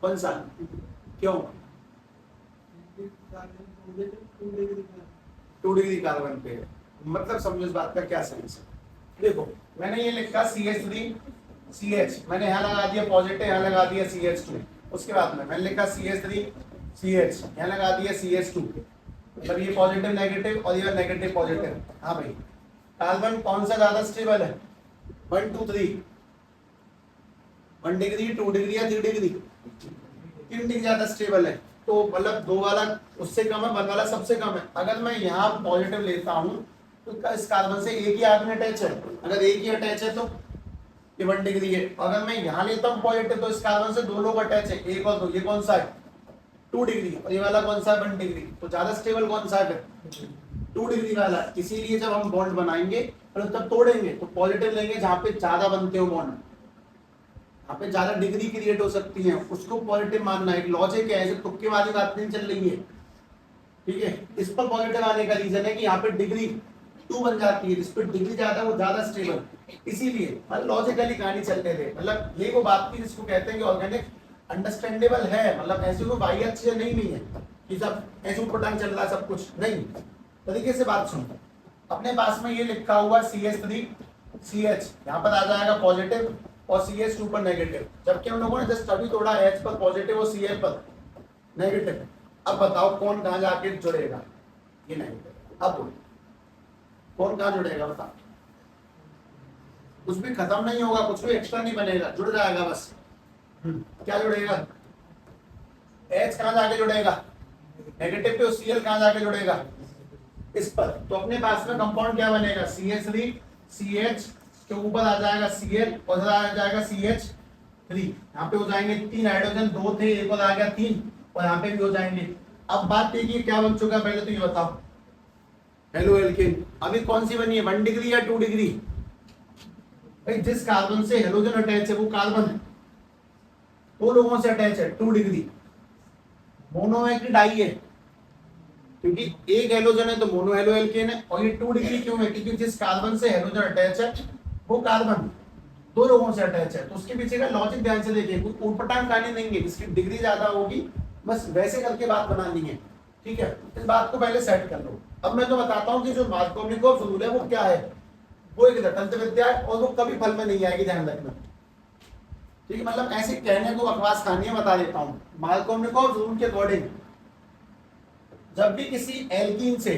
कौन सा, क्यों? 2 डिग्री कार्बन पे, मतलब समझो इस बात का क्या सेंस है। देखो मैंने ये लिखा CH3CH, मैंने यहाँ लगा दिया पॉजिटिव, यहाँ लगा दिया CH2। उसके बाद में मैंने लिखा CH3CH, यहाँ लगा दिया CH2। मतलब ये पॉजिटिव नेगेटिव और ये नेगेटिव पॉजिटिव। हाँ भाई, कार्बन कौन सा ज्यादा स्टेबल है? 1 2 3, 1 डिग्री 2 डिग्री या 3 डिग्री? 3 डिग्री ज्यादा स्टेबल है। तो मतलब 2 वाला उससे कम है, 1 वाला सबसे कम है। अगर मैं यहाँ पॉजिटिव लेता हूँ तो इस कार्बन से एक ही आदमी अटैच है, अगर एक ही अटैच है तो ये 1 डिग्री है। अगर मैं यहाँ लेता हूँ पॉजिटिव तो इस कार्बन से 2 लोग अटैच है, 1 और 2, ये कौन सा है? 2 डिग्री। और ये वाला कौन सा है? 1 डिग्री। तो ज्यादा स्टेबल कौन सा है? 2 डिग्री वाला। इसीलिए जब हम बॉन्ड बनाएंगे और तब तोड़ेंगे तो पॉजिटिव लेंगे जहाँ पे ज्यादा बनते हो बॉन्ड, यहाँ पे ज्यादा डिग्री क्रिएट हो सकती है, उसको पॉजिटिव मानना है। लॉजिक है, ऐसे तुक्के वाली बात नहीं चल रही है, ठीक है। इस पर पॉजिटिव आने का रीजन है कि यहाँ पे डिग्री टू बन जाती है, जिस पे डिग्री ज्यादा है वो ज्यादा स्टेबल। इसीलिए मतलब लॉजिकली कहानी चलने दे, मतलब ये वो बात की जिसको कहते हैं कि ऑर्गेनिक अंडरस्टैंडेबल है, मतलब ऐसी कोई वाहियात चीजें नहीं है कि सब ऐसे ऊटपटांग चल रहा है सब कुछ नहीं। तरीके से बात सुनो, अपने पास में ये लिखा हुआ CH3 CH, यहाँ पर आ जाएगा पॉजिटिव और CH2 पर नेगेटिव, जबकि हम लोगों ने जस्ट अभी तोड़ा H पर पॉजिटिव और Cl पर नेगेटिव। अब बताओ कौन कहाँ जाके जुड़ेगा, ये नेगेटिव। अब बोलो कौन कहाँ जुड़ेगा, बताओ। कुछ भी खत्म नहीं होगा, कुछ भी एक्स्ट्रा नहीं बनेगा, जुड़ जाएगा बस। क्या जुड़ेगा, H कहाँ जाके जुड़ेगा नेगेटिव पे, और Cl कहाँ जाके जुड़ेगा इस पर। तो अपने पास में कंपाउंड क्या बनेगा, CH3 CH के ऊपर आ जाएगा Cl और इधर आ जाएगा CH3। यहाँ पे हो जाएंगे 3 हाइड्रोजन, 2 थे एक और आ गया 3, और यहाँ पे भी हो जाएंगे। अब बात देखिए क्या बन चुका है, पहले तो ये बताओ हेलो एल्केन अभी कौन सी बनी है, 1 डिग्री या 2 डिग्री। भाई जिस कार्बन से हेलोजन अटैच है वो कार्बन है, 2 लोगों से अटैच है 2 डिग्री। मोनो है कि डाई है, क्योंकि एक हेलोजन है तो मोनो हेलो एल्केन है। और ये 2 डिग्री क्यों है, क्योंकि जिस कार्बन से हेलोजन अटैच है वो कार्बन 2 लोगों से अटैच है। तो उसके पीछे का लॉजिक ध्यान से देखिए, कोई ऊटपटांग कहानी नहीं है, जिसकी डिग्री ज्यादा होगी बस वैसे करके बात बनानी है, ठीक है। इस बात को पहले सेट कर लो। अब मैं तो बताता हूँ कि जो मार्कोवनिकोव रूल है वो क्या है, वो एक दंत विद्या है और वो कभी फल में नहीं आएगी, ध्यान रखना, ठीक है। मतलब ऐसे कहने को बकवास कहानी है, बता देता हूँ। मार्कोवनिकोव रूल के अकॉर्डिंग जब भी किसी एल्कीन से,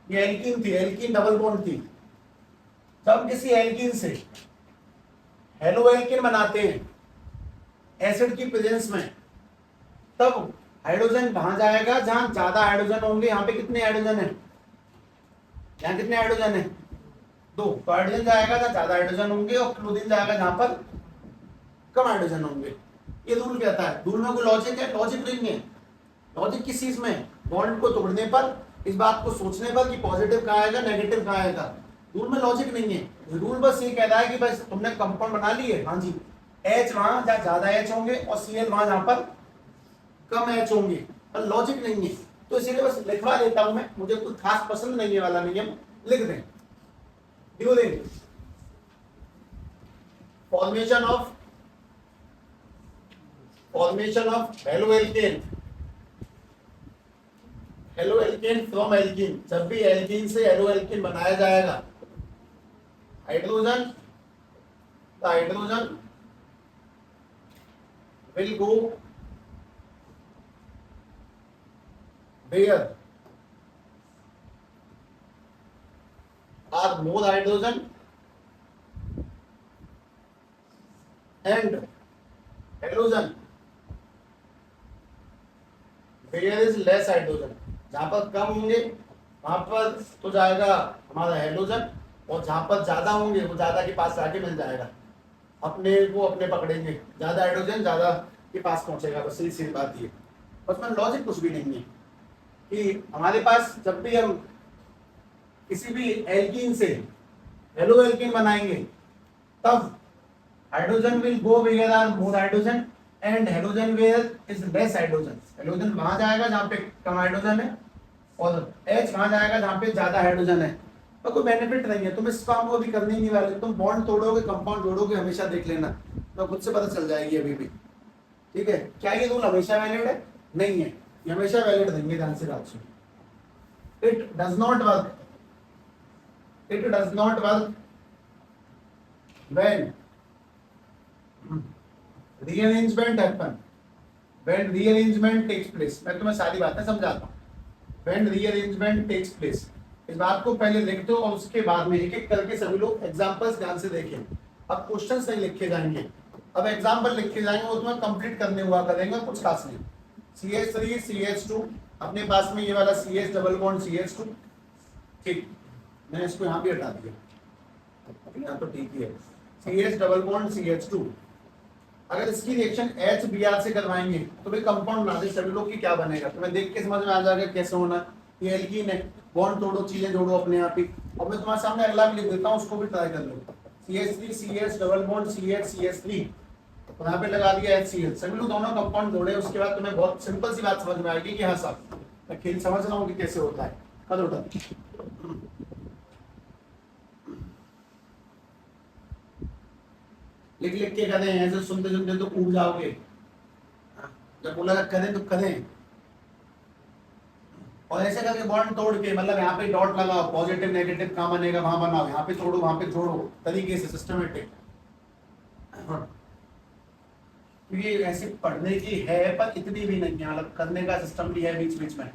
ये एल्कीन थी, एल्कीन डबल बॉन्ड थी, जब किसी एल्कीन से हेलो एल्कीन बनाते हैं एसिड की प्रेजेंस में, तब हाइड्रोजन कहां जाएगा, जहां ज्यादा हाइड्रोजन होंगे। यहाँ पे कितने हाइड्रोजन है, यहाँ कितने हाइड्रोजन है 2, तो हाइड्रोजन जाएगा जहां ज्यादा हाइड्रोजन होंगे और क्लोरीन जाएगा जहां पर कम हाइड्रोजन होंगे। ये रूल कहता है। रूल में कोई लॉजिक है, लॉजिक नहीं है। लॉजिक किस चीज में, बॉन्ड को तोड़ने पर, इस बात को सोचने पर कि पॉजिटिव कहाँ आएगा नेगेटिव कहाँ आएगा। रूल में लॉजिक नहीं है। रूल बस ये कह रहा है कि बस तुमने कंपाउंड बना लिए, हाँ जी, H वहां जहाँ ज्यादा H होंगे और Cl वहां जहां पर कम H होंगे, पर लॉजिक नहीं है। तो इसीलिए बस लिखवा देता हूं मैं, मुझे कुछ खास पसंद नहीं है वाला नियम, लिख दें। During formation of haloalkane, haloalkane from alkene, जब भी एल्कीन से हेलो एल्केन बनाया जाएगा, hydrogen will go where are more hydrogen and halogen where is less hydrogen. जहां पर कम होंगे वहां पर तो जाएगा हमारा हेलोजन, और जहां पर ज्यादा होंगे वो ज्यादा के पास जाके मिल जाएगा, अपने को अपने पकड़ेंगे, ज्यादा हाइड्रोजन ज्यादा के पास पहुंचेगा। बस सीधी बात ये, उसमें लॉजिक कुछ भी नहीं है कि हमारे पास जब भी हम किसी भी एल्कीन से हेलो एल्कीन बनाएंगे तब hydrogen will go where are more hydrogen and halogen where is less hydrogen. Halogen वहां जाएगा जहां पे कम हाइड्रोजन है और H वहां जाएगा जहां पे ज्यादा हाइड्रोजन है। तो कोई बेनिफिट नहीं है, तुम इस काम को भी करने ही नहीं वाले। तुम बॉन्ड तोड़ोगे कंपाउंड जोड़ोगे, हमेशा देख लेना, तो खुद से पता चल जाएगी अभी भी, ठीक है। क्या ये रूल हमेशा वैलिड है, नहीं है, ये हमेशा वैलिड नहीं है, ध्यान से बात सुनो। It does not work when rearrangement happen, when rearrangement takes place। मैं तुम्हें सारी बातें समझाता हूँ। when rearrangement takes place, इस बात को पहले लिख दो और उसके बाद में एक एक करके सभी लोग एग्जांपल्स ध्यान से देखें। अब क्वेश्चंस नहीं लिखे जाएंगे, अब एग्जांपल लिखे जाएंगे, वो तुम्हें कंप्लीट करने हुआ करेंगे, कुछ खास नहीं। CH3 CH2, अपने पास में ये वाला CH डबल बॉन्ड CH2, ठीक, मैंने इसको यहाँ भी हटा दिया, यहाँ तो ठीक ही है। CH डबल बॉन्ड CH2, अगर इसकी रिएक्शन HBr से करवाएंगे तो भाई कंपाउंड बना दे सभी लोग की, क्या बनेगा तुम्हें देख के समझ में आ जाएगा कैसे होना। ये एल्कीन है, बॉन्ड तोड़ो, चीजें जोड़ो अपने आप ही। और मैं तुम्हारे सामने अगला भी लिख देता हूँ, उसको भी ट्राई कर लो। CH3 CH double bond CH CH3, तो यहाँ पे लगा दिया HCl, सभी लोग दोनों कंपाउंड जोड़े। उसके बाद तुम्हें बहुत सिंपल सी बात समझ में आएगी कि हाँ साहब मैं खेल समझ रहा हूँ कि कैसे होता है। कद उठा लिख लिख के करें, ऐसे सुनते सुनते तो ऊब जाओगे। जब बोला करें तो करें, और ऐसे करके बॉन्ड तोड़ के, मतलब यहाँ पे डॉट लगाओ, पॉजिटिव नेगेटिव कहाँ बनेगा वहां बनाओ, यहाँ पे तोड़ो वहां पे जोड़ो, तरीके से सिस्टमेटिक। क्योंकि ऐसे पढ़ने की है पर इतनी भी नहीं है, मतलब करने का सिस्टम भी है बीच बीच में।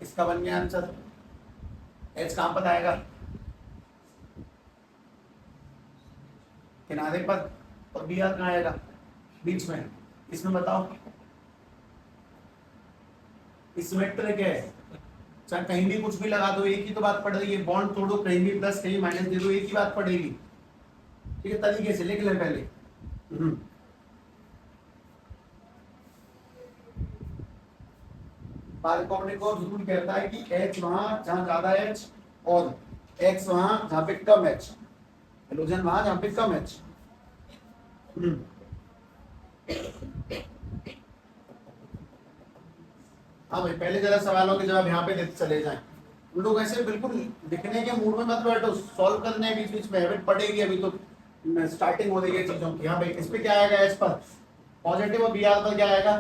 इसका बन गया आंसर। एच कहां पर आएगा? किनारे पर। और बी आर कहाँ आएगा? बीच में। इसमें बताओ, सिमेट्रिक है, चाहे कहीं भी कुछ भी लगा दो एक ही तो बात पड़ रही है, बॉन्ड तोड़ो कहीं भी प्लस कहीं माइनस दे दो एक ही बात पड़ेगी। ठीक है, तरीके से लिख ले पहले। मार्कोवनिकोव रूल कहता है कि H वहां जहां ज्यादा H और X वहां जहां पे कम H, हेलोजन वहां जहां पे कम H। हाँ भाई, पहले जरा सवालों के जवाब यहाँ पे देते चले जाएं। उन लोग ऐसे बिल्कुल लिखने के मूड में मत बैठो, सॉल्व करने बीच बीच में हैबिट पड़ेगी, अभी तो स्टार्टिंग हो रही है चीजों की। हाँ भाई, इस पे क्या आएगा? एच पर पॉजिटिव और बी आर पर क्या आएगा?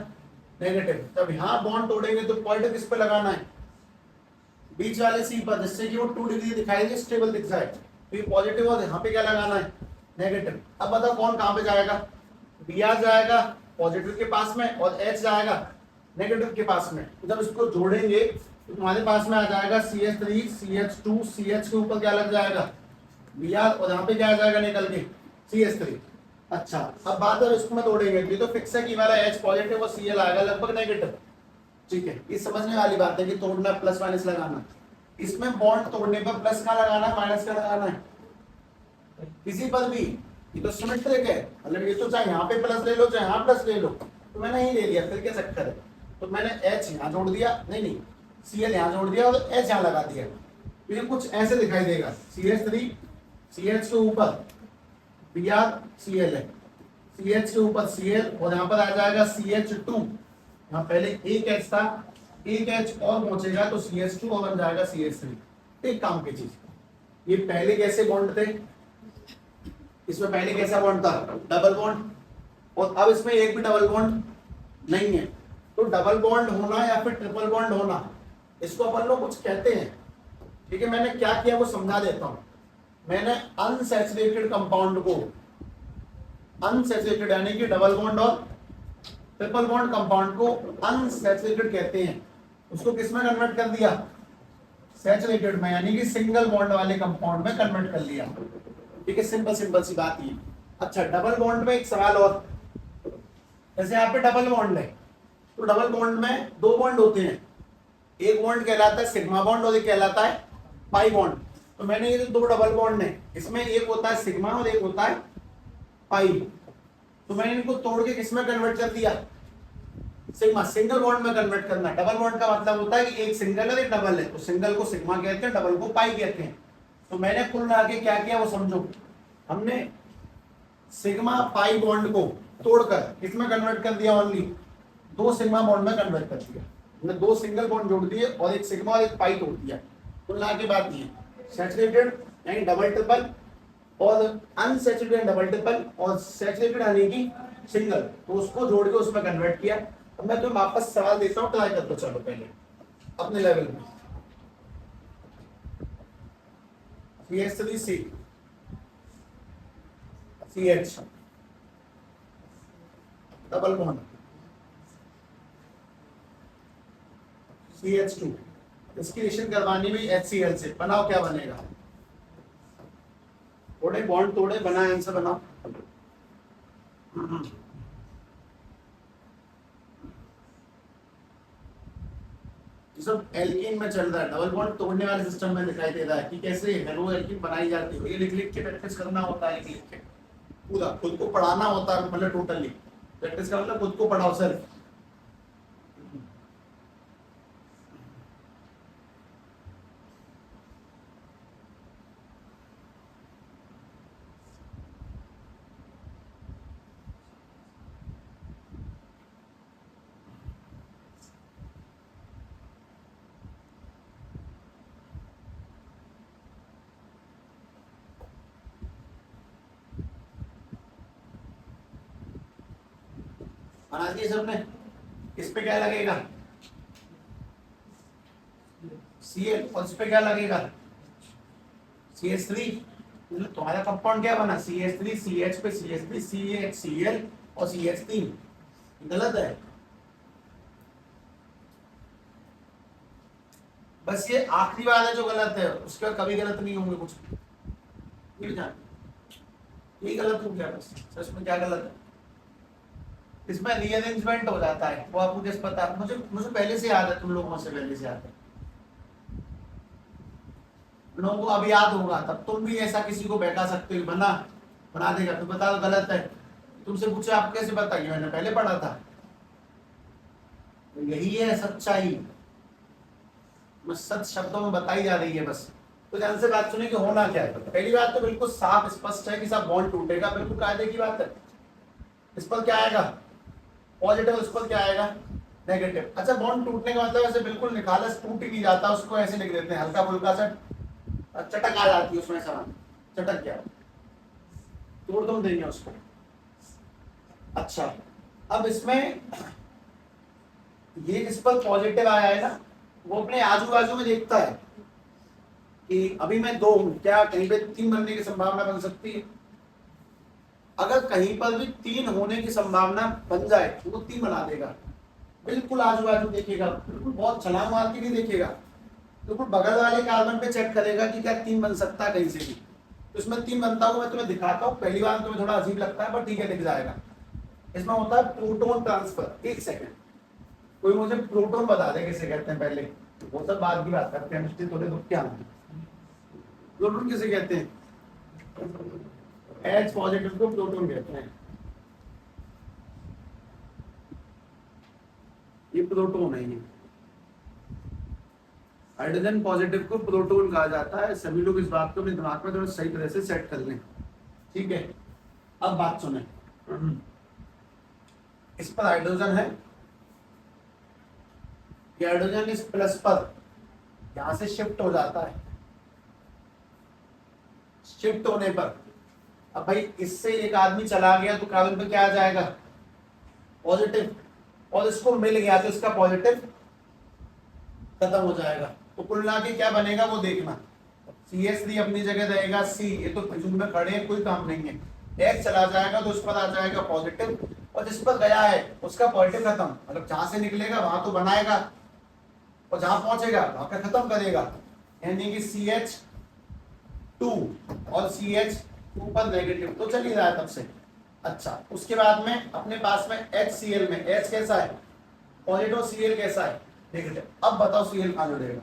नेगेटिव। जब यहाँ बॉन्ड तोड़ेंगे तो पॉइंट किस पे लगाना है? बीच वाले सी पर, जिससे कि वो 2 डिग्री दिखाई दे, स्टेबल दिख जाए। तो ये पॉजिटिव और यहाँ पे क्या लगाना है? नेगेटिव। अब बताओ कौन कहाँ पे जाएगा? बी आर जाएगा पॉजिटिव के पास में और एच जाएगा नेगेटिव के पास में। जब इसको जोड़ेंगे तो तुम्हारे पास में आ जाएगा CH3 CH2, CH के ऊपर क्या लग जाएगा? बी आर, और यहाँ पे क्या आ जाएगा निकल के? CH3। अच्छा, अब बात है इसको में तोड़ेंगे, ये तो फिक्स है कि हमारा H पॉजिटिव और Cl आएगा लगभग नेगेटिव। ठीक है, ये समझने वाली बात है कि तोड़ना प्लस माइनस लगाना। इसमें बॉन्ड तोड़ने पर प्लस का लगाना है माइनस का लगाना है? किसी पर भी। ये तो सिमेट्रिक है, मतलब ये तो चाहे यहाँ पे प्लस ले लो चाहे यहाँ प्लस ले लो, तो मैंने ही ले लिया, फिर क्या चक्कर है? तो मैंने H यहाँ जोड़ दिया, नहीं Cl यहाँ जोड़ दिया और H यहाँ लगा दिया। तो ये कुछ ऐसे दिखाई देगा, CH3 CH के ऊपर Br Cl है, CH के ऊपर Cl और यहाँ पर आ जाएगा CH2। यहाँ पहले एक H था, एक H और पहुंचेगा तो CH2 और बन जाएगा CH3। एक काम की चीज, ये पहले कैसे बॉन्ड थे? इसमें पहले कैसा बॉन्ड था? Double bond. और अब इसमें एक भी डबल बॉन्ड नहीं है। तो डबल बॉन्ड होना या फिर ट्रिपल बॉन्ड होना, इसको अपन लोग कुछ कहते हैं। ठीक है, मैंने क्या किया वो समझा देता हूं। मैंने अनसैचुरेटेड कंपाउंड को, अनसैचुरेटेड यानी कि डबल बॉन्ड और ट्रिपल बॉन्ड कंपाउंड को अनसैचुरेटेड कहते हैं, उसको किस में कन्वर्ट कर दिया? सैचुरेटेड में, यानी कि सिंगल बॉन्ड वाले कंपाउंड में कन्वर्ट कर लिया। ठीक है, सिंपल सिंपल सी बात ये। अच्छा, डबल बॉन्ड में एक सवाल और, जैसे यहाँ पे डबल बॉन्ड है तो डबल बॉन्ड में 2 बॉन्ड होते हैं, एक बॉन्ड कहलाता है सिग्मा बॉन्ड और एक कहलाता है पाई बॉन्ड। तो मैंने ये 2 डबल बॉन्ड है, इसमें एक होता है सिग्मा और एक होता है पाई। तो मैंने इनको तोड़ के किसमें कन्वर्ट कर दिया? सिग्मा, सिंगल बॉन्ड में कन्वर्ट करना। डबल बॉन्ड का मतलब होता है कि एक सिंगल और एक डबल है, तो सिंगल को सिग्मा कहते हैं, डबल को पाई कहते हैं। तो मैंने कुल मिला के क्या किया वो समझो, हमने सिग्मा पाई बॉन्ड को तोड़कर किसमें कन्वर्ट कर दिया? ओनली 2 सिग्मा बॉन्ड में कन्वर्ट कर दिया। हमने 2 सिंगल बॉन्ड जोड़ दिए और एक सिग्मा और एक पाई तोड़ दिया। कुल मिला के बात ये, सैचुरेटेड यानी डबल ट्रिपल और अनसैचुरेटेड डबल ट्रिपल और सैचुरेटेड यानी कि सिंगल, तो उसको जोड़ के उसमें कन्वर्ट किया। अब मैं तुम्हें वापस सवाल देता हूँ, ट्राई कर दो चलो पहले अपने लेवल में। CH3C CH double bond CH2, इसकी रिएक्शन करवानी भी HCl से। बनाओ क्या बनेगा? थोड़े बॉन्ड तोड़े, बनाए आंसर बनाओ। ये सब एल्कीन में चल रहा है, डबल बॉन्ड तोड़ने वाले सिस्टम में दिखाई दे रहा है कि कैसे हेलो एल्कीन बनाई जाती है। ये लिख लिख के प्रैक्टिस करना होता है, लिख लिख के पूरा खुद को पढ़ाना होता है, मतलब टोटली प्रैक्टिस का मतलब खुद को पढ़ाओ सर। बना दिए सबने? इस पे क्या लगेगा? Cl, और इस पे क्या लगेगा? CH3। तुम्हारा कंपाउंड क्या बना? CH3 CH पे CH3 CHCl और CH3। गलत है। बस ये आखिरी वाला है जो गलत है, उसके बाद कभी गलत नहीं होंगे कुछ भी। ये गलत हो गया बस, सच में क्या गलत है? इसमें रीअरेंजमेंट हो जाता है, वो आपको कैसे पता? मुझे मुझे पहले से याद है, तुम लोगों से पहले से याद है, लोगों को अब याद होगा, तब तुम भी ऐसा किसी को बहका सकते हो, बना देगा तो बता दो गलत है। तुमसे पूछे आप कैसे बताइए, मैंने पहले पढ़ा था। तो यही है सच्चाई, बस सच शब्दों में बताई जा रही है बस। तो ध्यान से बात सुनिए कि होना क्या है। पहली बात तो बिल्कुल साफ स्पष्ट है कि सब बॉन्ड टूटेगा, बिल्कुल कायदे की बात है। इस पर क्या आएगा? पॉजिटिव। इस पर क्या आएगा? नेगेटिव। अच्छा, बॉन्ड टूटने का मतलब ऐसे बिल्कुल निखालस टूट ही नहीं जाता, उसको ऐसे लिख देते हैं हल्का फुल्का सा चटक आ जाती है उसमें, समान चटक गया, तोड़ तुम देंगे उसको। अच्छा, अब इसमें ये जिस पर पॉजिटिव आया है ना, वो अपने आजू बाजू में देखता है कि अभी मैं 2 हूं, क्या कहीं पे 3 बनने की संभावना बन सकती है? अगर कहीं पर भी 3 होने की संभावना बन जाए तो वो 3 बना देगा। बिल्कुल आजू बाजू देखेगा, बिल्कुल बहुत छलांग मार के नहीं देखेगा, बिल्कुल बगल वाले कार्बन पे चेक करेगा कि क्या 3 बन सकता है कहीं से भी। तो इसमें 3 बनता हूं, मैं तुम्हें दिखाता हूँ। पहली बार तुम्हें थोड़ा अजीब लगता है, पर ठीक है, दिख जाएगा। इसमें होता है प्रोटोन ट्रांसफर। 1 सेकेंड, कोई मुझे प्रोटोन बता दे किसे कहते हैं? पहले वो सब बाद की बात करते हैं, केमिस्ट्री थोड़े दुख क्या है। प्रोटोन किसे कहते हैं? H पॉजिटिव को प्रोटोन कहते हैं। ये प्रोटोन है। ये हाइड्रोजन पॉजिटिव को प्रोटोन कहा जाता है। सभी लोग इस बात को अपने दिमाग में थोड़ा सही तरह से सेट कर लें, ठीक है? अब बात सुने, इस पर हाइड्रोजन है, ये हाइड्रोजन इस प्लस पर यहां से शिफ्ट हो जाता है। शिफ्ट होने पर अब भाई इससे एक आदमी चला गया तो कार्बन पे क्या आ जाएगा? पॉजिटिव। और इसको मिल गया तो इसका पॉजिटिव खत्म हो जाएगा। तो कुल मिला के क्या बनेगा वो देखना। CH3 अपनी जगह रहेगा C, ये तो फिजूल में खड़े हैं, कोई काम नहीं है। H चला जाएगा तो उस पर आ जाएगा पॉजिटिव, और जिस पर गया है उसका पॉजिटिव खत्म। मतलब जहां से निकलेगा वहां तो बनाएगा, और जहां पहुंचेगा वहां का खत्म करेगा। यानी कि CH2 और CH2 पर नेगेटिव तो चल ही रहा है तब से। अच्छा, उसके बाद में अपने पास में HCl में H कैसा है? पॉजिटिव। Cl कैसा है? नेगेटिव। अब बताओ Cl कहां जुड़ेगा?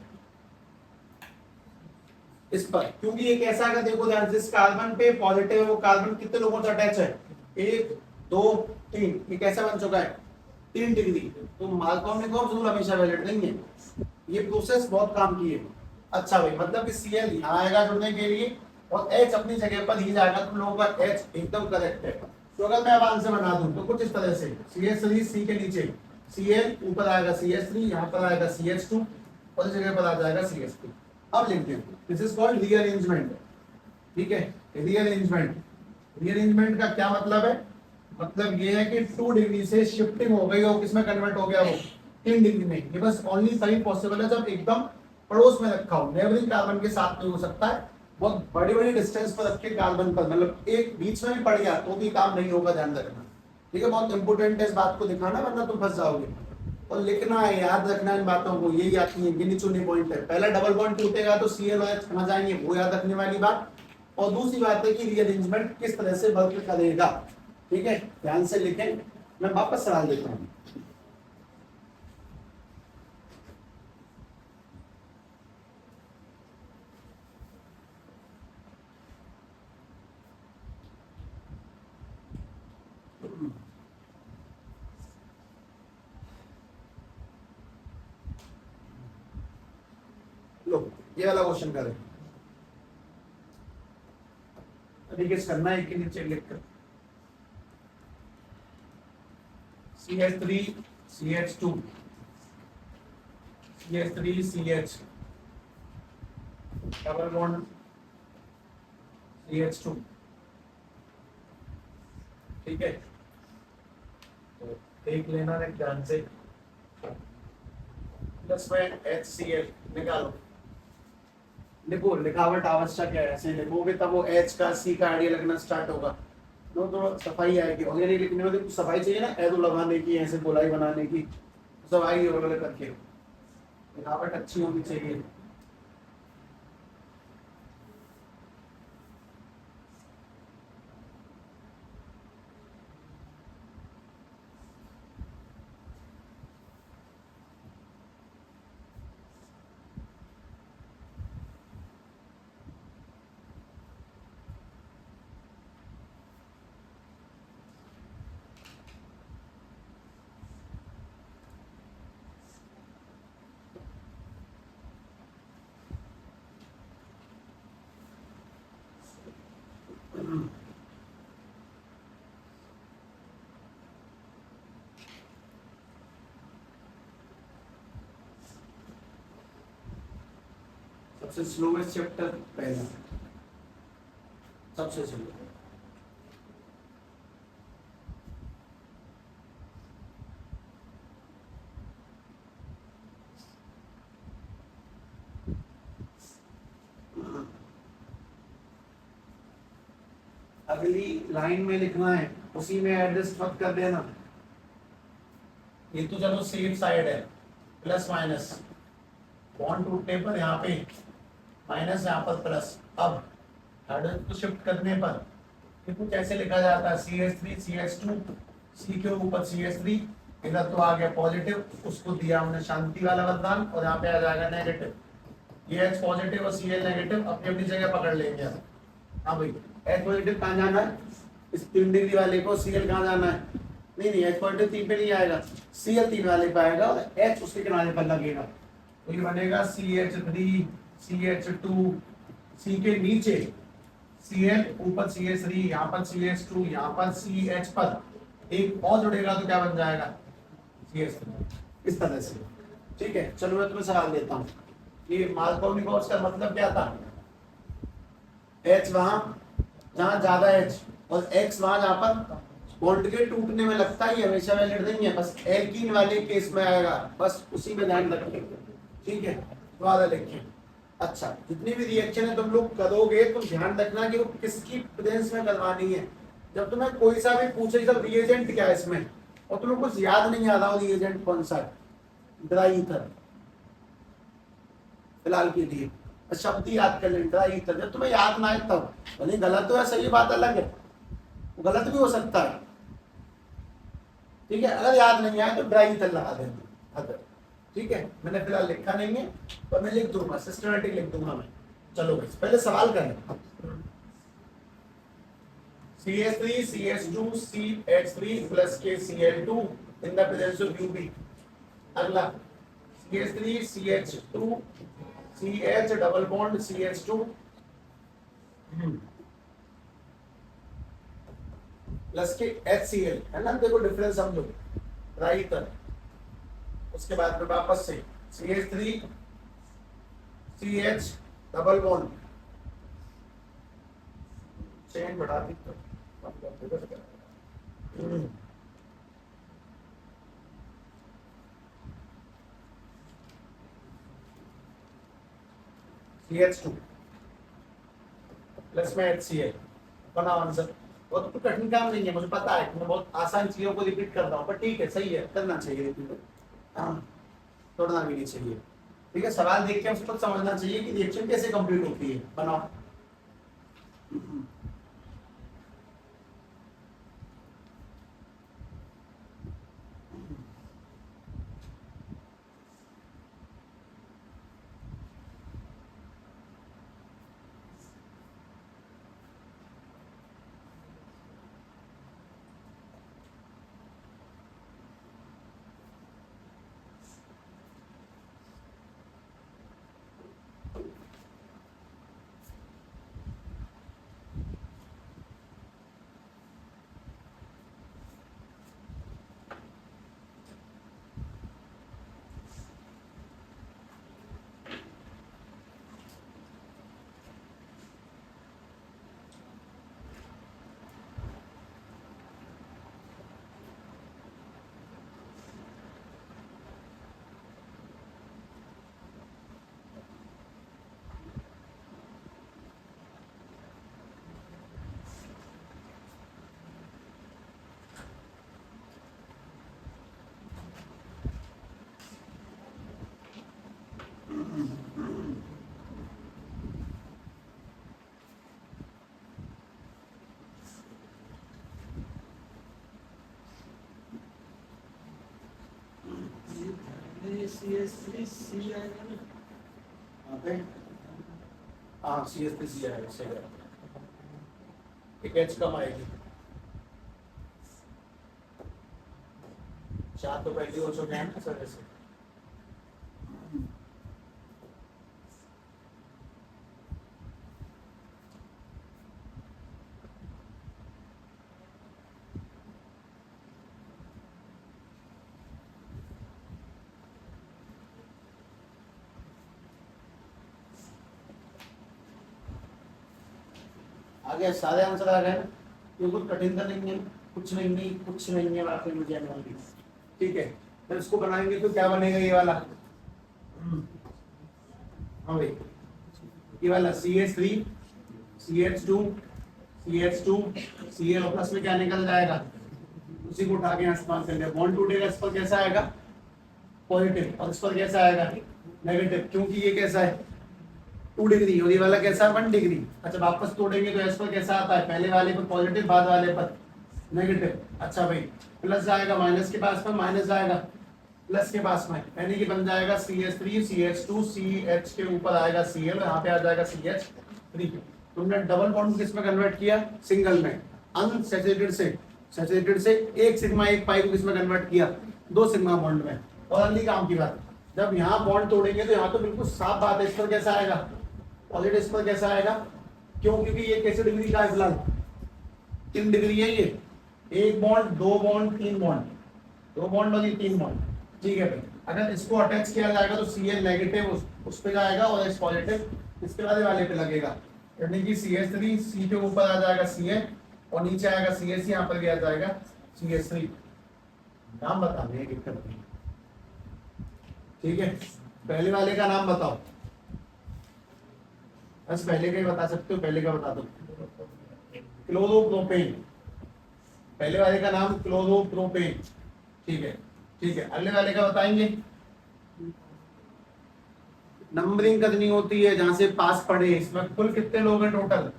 इस पर, क्योंकि ये कैसा है देखो ध्यान, जिस कार्बन पे पॉजिटिव है वो कार्बन कितने लोगों से अटैच है? 1 2 3। ये कैसा बन चुका है? 3 डिग्री। तो मार्कोव रूल हमेशा वैलिड नहीं है, ये प्रोसेस बहुत काम की है। अच्छा भाई, मतलब कि Cl यहाँ आएगा जुड़ने के लिए और H अपनी जगह पर ही जाएगा। तुम लोगों का H एकदम करेक्ट है। तो अगर मैं अब आंसर बना दूं तो कुछ इस तरह से, CH3 C के नीचे Cl, ऊपर आएगा CH3, यहाँ पर आएगा CH2 और इस जगह पर आ जाएगा CH3। अब लिखते हैं, दिस इज कॉल्ड रीअरेंजमेंट। ठीक है, रीअरेंजमेंट। रीअरेंजमेंट का क्या मतलब है? मतलब ये है कि 2 डिग्री से शिफ्टिंग हो गई और किसमें कन्वर्ट हो गया? वो 3 डिग्री में। ये बस ओनली तभी पॉसिबल है जब एकदम पड़ोस में रखा हो, नेबरिंग कार्बन के साथ में हो सकता है। बहुत बड़ी बड़ी डिस्टेंस पर रखे कार्बन पर, मतलब एक बीच में भी पड़ गया तो भी काम नहीं होगा, ध्यान रखना। ठीक है, बहुत इंपोर्टेंट है इस बात को दिखाना, वरना तुम फंस जाओगे। और लिखना है, याद रखना इन बातों को, यही आती है, गिनी चुनी पॉइंट है। पहला डबल बॉन्ड टूटेगा तो Cl और H कहाँ जाएंगे, वो याद रखने वाली बात। और दूसरी बात है कि रीअरेंजमेंट किस तरह से वर्क करेगा। ठीक है, ध्यान से लिखें। मैं वापस सवाल देता हूँ। ये वाला क्वेश्चन करें, तरीके से करना है कि नीचे लिख कर CH3 CH2 CH3 CH double bond CH2, ठीक है। तो देख लेना है ध्यान से, प्लस में HCl निकालो, लिखो लिखावट आवश्यक है, ऐसे लिखोगे तब वो H का C का आइडिया लगना स्टार्ट होगा, तो सफाई आएगी। ऑर्गेनिक लिखने में तो कुछ सफाई चाहिए ना, एदो लगाने की, ऐसे गोलाई बनाने की, सफाई और करके लिखावट अच्छी होनी चाहिए। सबसे स्लोएस्ट चैप्टर पहला, सबसे स्लो। अगली लाइन में लिखना है, उसी में एडजस्ट मत कर देना। ये तो चलो सेफ साइड है, प्लस माइनस बॉन्ड टूटने पर यहाँ पे माइनस, यहाँ पर प्लस। अब हेडर को शिफ्ट करने पर ये कुछ ऐसे लिखा जाता है, CH3 CH2, C के ऊपर CH3, इधर तो आ गया पॉजिटिव, उसको दिया हमने शांति वाला वरदान, और यहाँ पे आ जाएगा नेगेटिव। ये H पॉजिटिव और Cl नेगेटिव अपनी अपनी जगह पकड़ लेंगे हम। हाँ भाई, H पॉजिटिव कहाँ जाना है, इस 3 डिग्री वाले को, Cl कहाँ जाना है, नहीं नहीं H पॉजिटिव 3 पे नहीं आएगा, Cl 3 वाले पे आएगा और H उसके किनारे पर लगेगा, तो ये बनेगा CH3 CH2, C के नीचे Cl, ऊपर CH3, यहाँ पर CH2, यहाँ पर CH पर एक और जुड़ेगा तो क्या बन जाएगा, CH3, इस तरह से। ठीक है, चलो मैं तुम्हें सवाल देता हूँ, ये मार्कोव-निकोल्स का मतलब क्या था, H वहां जहां ज्यादा H और X वहां जहां पर बॉन्ड के टूटने में लगता है, हमेशा वैलिड नहीं है, बस एल्कीन वाले केस में आएगा, बस उसी में ध्यान रखें। ठीक है, दोबारा लिखें। अच्छा, जितनी भी रिएक्शन है तुम लोग करोगे तो ध्यान रखना कि वो किसकी प्रेजेंस में करवानी है। जब तुम्हें कोई सा भी पूछे सब रिएजेंट क्या है इसमें, और तुम्हें कुछ याद नहीं आ रहा हो रिएजेंट कौन सा है, ड्राई ईथर फिलहाल के लिए शब्द ही याद कर लें, ड्राई ईथर। जब तुम्हें याद ना आए तब, भले गलत हो या सही बात अलग है, गलत भी हो सकता है। ठीक है, अगर याद नहीं आए तो ड्राई ईथर लगा देना अगर। ठीक है, मैंने फिलहाल लिखा नहीं है पर मैं लिख दूंगा, सिस्टमैटिक लिख दूंगा मैं। चलो भाई, पहले सवाल करें। CH3 CH2 CH3 plus KCl2 in the presence of UV। अगला CH3 CH2 CH double bond CH2 plus के HCl, है ना, देखो डिफरेंस समझो, राइट। उसके बाद में वापस से CH3 CH double bond, chain बढ़ा दी तो CH2 प्लस में HCl, बना आंसर। बहुत तो कठिन काम नहीं है, मुझे पता है, मैं बहुत आसान चीजों को रिपीट करता हूँ, पर ठीक है, सही है, करना चाहिए रिपीट, हाँ, तोड़ना भी नहीं चाहिए। ठीक है, सवाल देख के उसको समझना चाहिए कि रिएक्शन कैसे कंप्लीट होती है, बनाओ। CS3C आएगा ना यहाँ पे, हाँ CS3C आएगा, सही है, एक एच कम आएगी, 4 तो पहले हो चुके हैं ना सर ऐसे। आ गया, सारे आंसर आ गए ना, ये कुछ कठिन तो नहीं है, कुछ नहीं है बात में मुझे वाली, ठीक है। फिर इसको बनाएंगे तो क्या बनेगा ये वाला, हाँ भाई, ये वाला CH3 CH2 CH2 Cl plus में क्या निकल जाएगा, उसी को उठा के यहाँ इस्तेमाल कर लिया, बॉन्ड टूटेगा, इस पर कैसा आएगा पॉजिटिव, और इस पर कैसा आएगा नेगेटिव, क्योंकि ये कैसा है 2 डिग्री और ये वाला कैसा है 1 डिग्री। अच्छा वापस तोड़ेंगे तो एस पर कैसा आता है, पहले वाले पर पॉजिटिव, बाद वाले पर नेगेटिव। अच्छा भाई, प्लस जाएगा माइनस के पास में, माइनस जाएगा प्लस के पास में, यानी कि बन जाएगा CH3 CH2 CH के ऊपर आएगा Cl, यहाँ पे आ जाएगा CH3। तुमने डबल बॉन्ड किस में कन्वर्ट किया, सिंगल में, अनसैचुरेटेड से एक सिग्मा एक पाई को किस में कन्वर्ट किया, 2 सिग्मा बॉन्ड में। और अगली काम की बात, जब यहाँ बॉन्ड तोड़ेंगे तो यहाँ तो बिल्कुल साफ बात है, इस पर कैसा आएगा पॉजिटिव, इस पर कैसा आएगा, क्यों, क्योंकि ये कैसे डिग्री का है फिलहाल 3 डिग्री है, ये 1 बॉन्ड 2 बॉन्ड 3 बॉन्ड, 2 बॉन्ड और ये 3 बॉन्ड, ठीक है भाई। अगर इसको अटैच किया जाएगा तो Cl नेगेटिव उस पे जाएगा और H पॉजिटिव इसके वाले पे लगेगा, यानी कि CH3 C के ऊपर आ जाएगा Cl और नीचे आएगा CH, यहाँ पर भी आ जाएगा CH3। नाम बताने हैं दिक्कत नहीं, ठीक है। पहले वाले का नाम बताओ, बस पहले का ही बता सकते हो, पहले का बता दो, क्लोरोप्रोपेन, पहले वाले का नाम क्लोरोप्रोपेन, ठीक है ठीक है। अगले वाले का बताएंगे, नंबरिंग करनी होती है जहां से पास पड़े, इसमें कुल कितने लोग हैं टोटल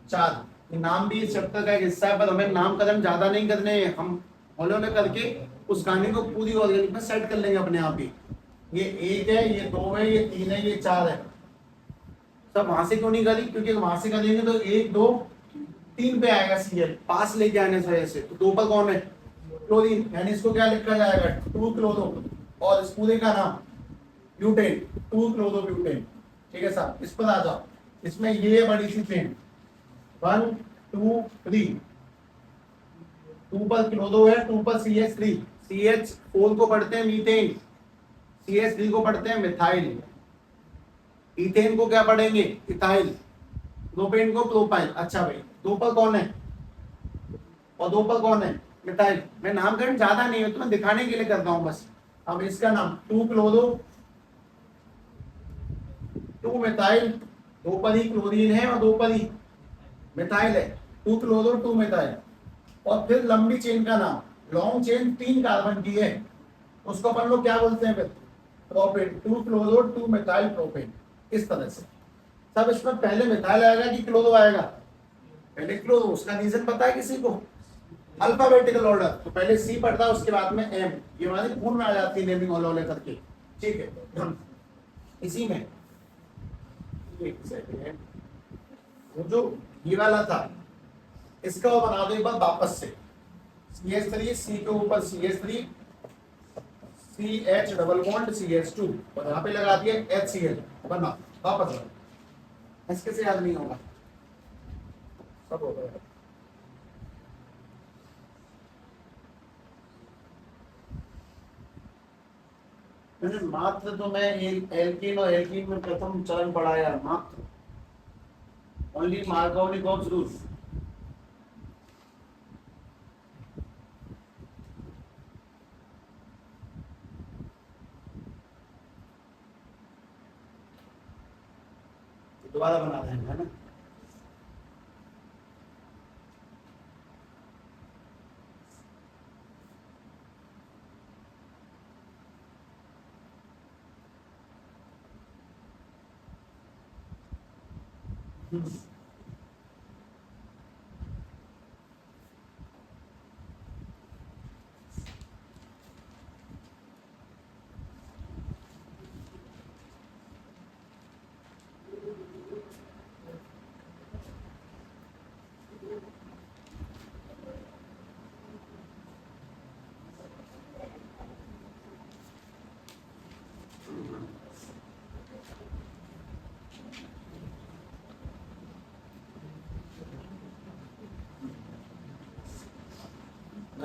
4, नाम भी इस चैप्टर का एक हिस्सा है, पर हमें नाम कदम ज्यादा नहीं करने हैं, हम हौले हौले करके उस कहानी को पूरी ऑर्गेनिक में सेट कर लेंगे अपने आप ही। ये 1 है, ये 2 है, ये 3 है, ये 4 है, सब वहां से क्यों नहीं करी, क्योंकि वहां से करेंगे तो 1 2 3 पे आएगा Cl, पास लेके आने से वजह से, तो 2 पर कौन है क्लोरीन, यानी इसको क्या लिखा जाएगा 2 क्लोरो, और इस पूरे का नाम ब्यूटेन, 2 क्लोरो ब्यूटेन, ठीक है साहब। इस पर आ जाओ, इसमें ये बड़ी सी चेन 1 2 3, 2 पर क्लोरो है, 2 पर CH3, CH4 को पढ़ते हैं मीथेन, CH3 को पढ़ते हैं मिथाइल, इथेन को क्या पढ़ेंगे इथाइल, प्रोपेन को प्रोपाइल। अच्छा भाई, 2 पर कौन है और 2 पर कौन है मिथाइल, मैं नामकरण ज्यादा नहीं है, तो मैं दिखाने के लिए करता हूं बस। अब इसका नाम 2 क्लोरो 2 मिथाइल, 2 पर ही क्लोरीन है और 2 पर ही मिथाइल है, 2 क्लोरो 2 मिथाइल। और फिर लंबी चेन का नाम, लॉन्ग चेन 3 कार्बन की है, उसको अपन लोग क्या बोलते हैं फिर प्रोपेन, 2 क्लोरो 2 मिथाइल प्रोपेन। इस तरह से सब, इसमें पहले मिथाइल आएगा कि क्लोरो आएगा, पहले क्लोरो, उसका रीजन पता है किसी को, अल्फाबेटिकल ऑर्डर, तो पहले सी पढ़ता है उसके बाद में एम, ये हमारे खून में आ जाती है नेमिंग हौले हौले करके, ठीक है। इसी में एक सेकंड, वो जो ये वाला था इसका वो बना दो एक बार वापस से, CH3 C के ऊपर CH3 CH double bond CH2 और यहाँ पे लगा दिया HCl, बना वापस इसके से याद नहीं होगा, सब हो गया। मैंने मात्र तो मैं एल्कीन और एल्कीन में प्रथम चरण पढ़ाया, मात्र ओनली मार्कोनिकोव्स रूल। दोबारा बना रहे हैं, है ना।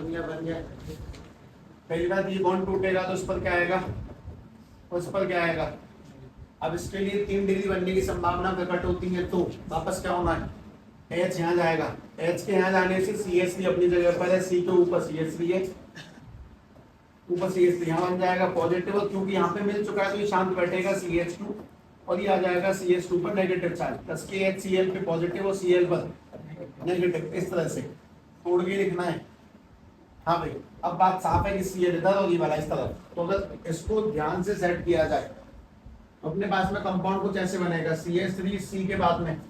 बन गया। पहली बात ये बॉन्ड टूटेगा तो उस पर क्या आएगा, उस पर क्या आएगा। अब इसके लिए 3 डिग्री बनने की संभावना प्रकट होती है, तो वापस क्या होना है, H यहाँ जाएगा, H के यहाँ जाने से CH3 अपनी जगह पर है, C के ऊपर CH3 है, ऊपर CH3 यहाँ बन जाएगा पॉजिटिव, क्योंकि यहाँ पे मिल चुका है तो ये शांत बैठेगा CH2 और ये आ जाएगा CH2 पर नेगेटिव चार्ज, प्लस के HCl पे पॉजिटिव और Cl पर नेगेटिव, इस तरह से तोड़ के लिखना है। हाँ भाई, अब बात साफ है कि Cl इधर और ये वाला इस तरफ, तो अगर इसको ध्यान से सेट किया जाए अपने पास में कंपाउंड कुछ ऐसे बनेगा, CH3 C के बाद में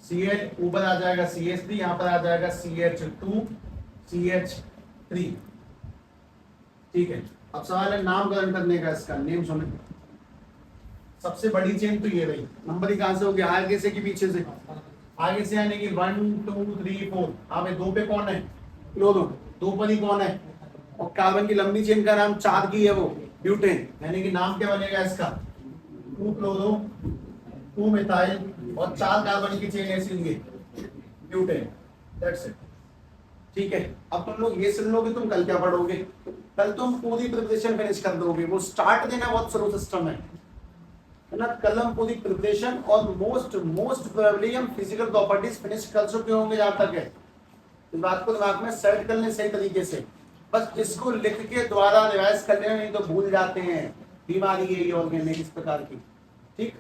Cl ऊपर आ जाएगा CH3, यहाँ पर आ जाएगा CH2 CH3, ठीक है। अब सवाल है नामकरण करने का, इसका नेम सुने। सबसे बड़ी चेन तो ये रही, नंबर ही कहां से हो गया, आगे से कि पीछे से, आगे से यानी कि 1 2 3 4, अब 2 पे कौन है, क्लोरो, 2 पर ही कौन है, और कार्बन की लंबी चेन का नाम 4 की है वो ब्यूटेन, यानी कि नाम क्या बनेगा इसका, 2 क्लोरो 2 मिथाइल और 4 कार्बन की चेन ऐसी होंगी ब्यूटेन, दैट्स इट, ठीक है। अब तुम लोग ये सुन लोगे, तुम कल क्या पढ़ोगे, कल तुम पूरी प्रिपरेशन फिनिश कर दोगे, वो स्टार्ट देना बहुत स्लो सिस्टम है ना, कल हम पूरी प्रिपरेशन और मोस्ट प्रोबेबली हम फिजिकल प्रॉपर्टीज फिनिश कर चुके होंगे जहां तक है, इस बात को दिमाग में सेट कर लें सही तरीके से, बस इसको लिख के दोबारा रिवाइज कर लेना, नहीं तो भूल जाते हैं, बीमारी है ये ऑर्गेनिक इस प्रकार की, ठीक।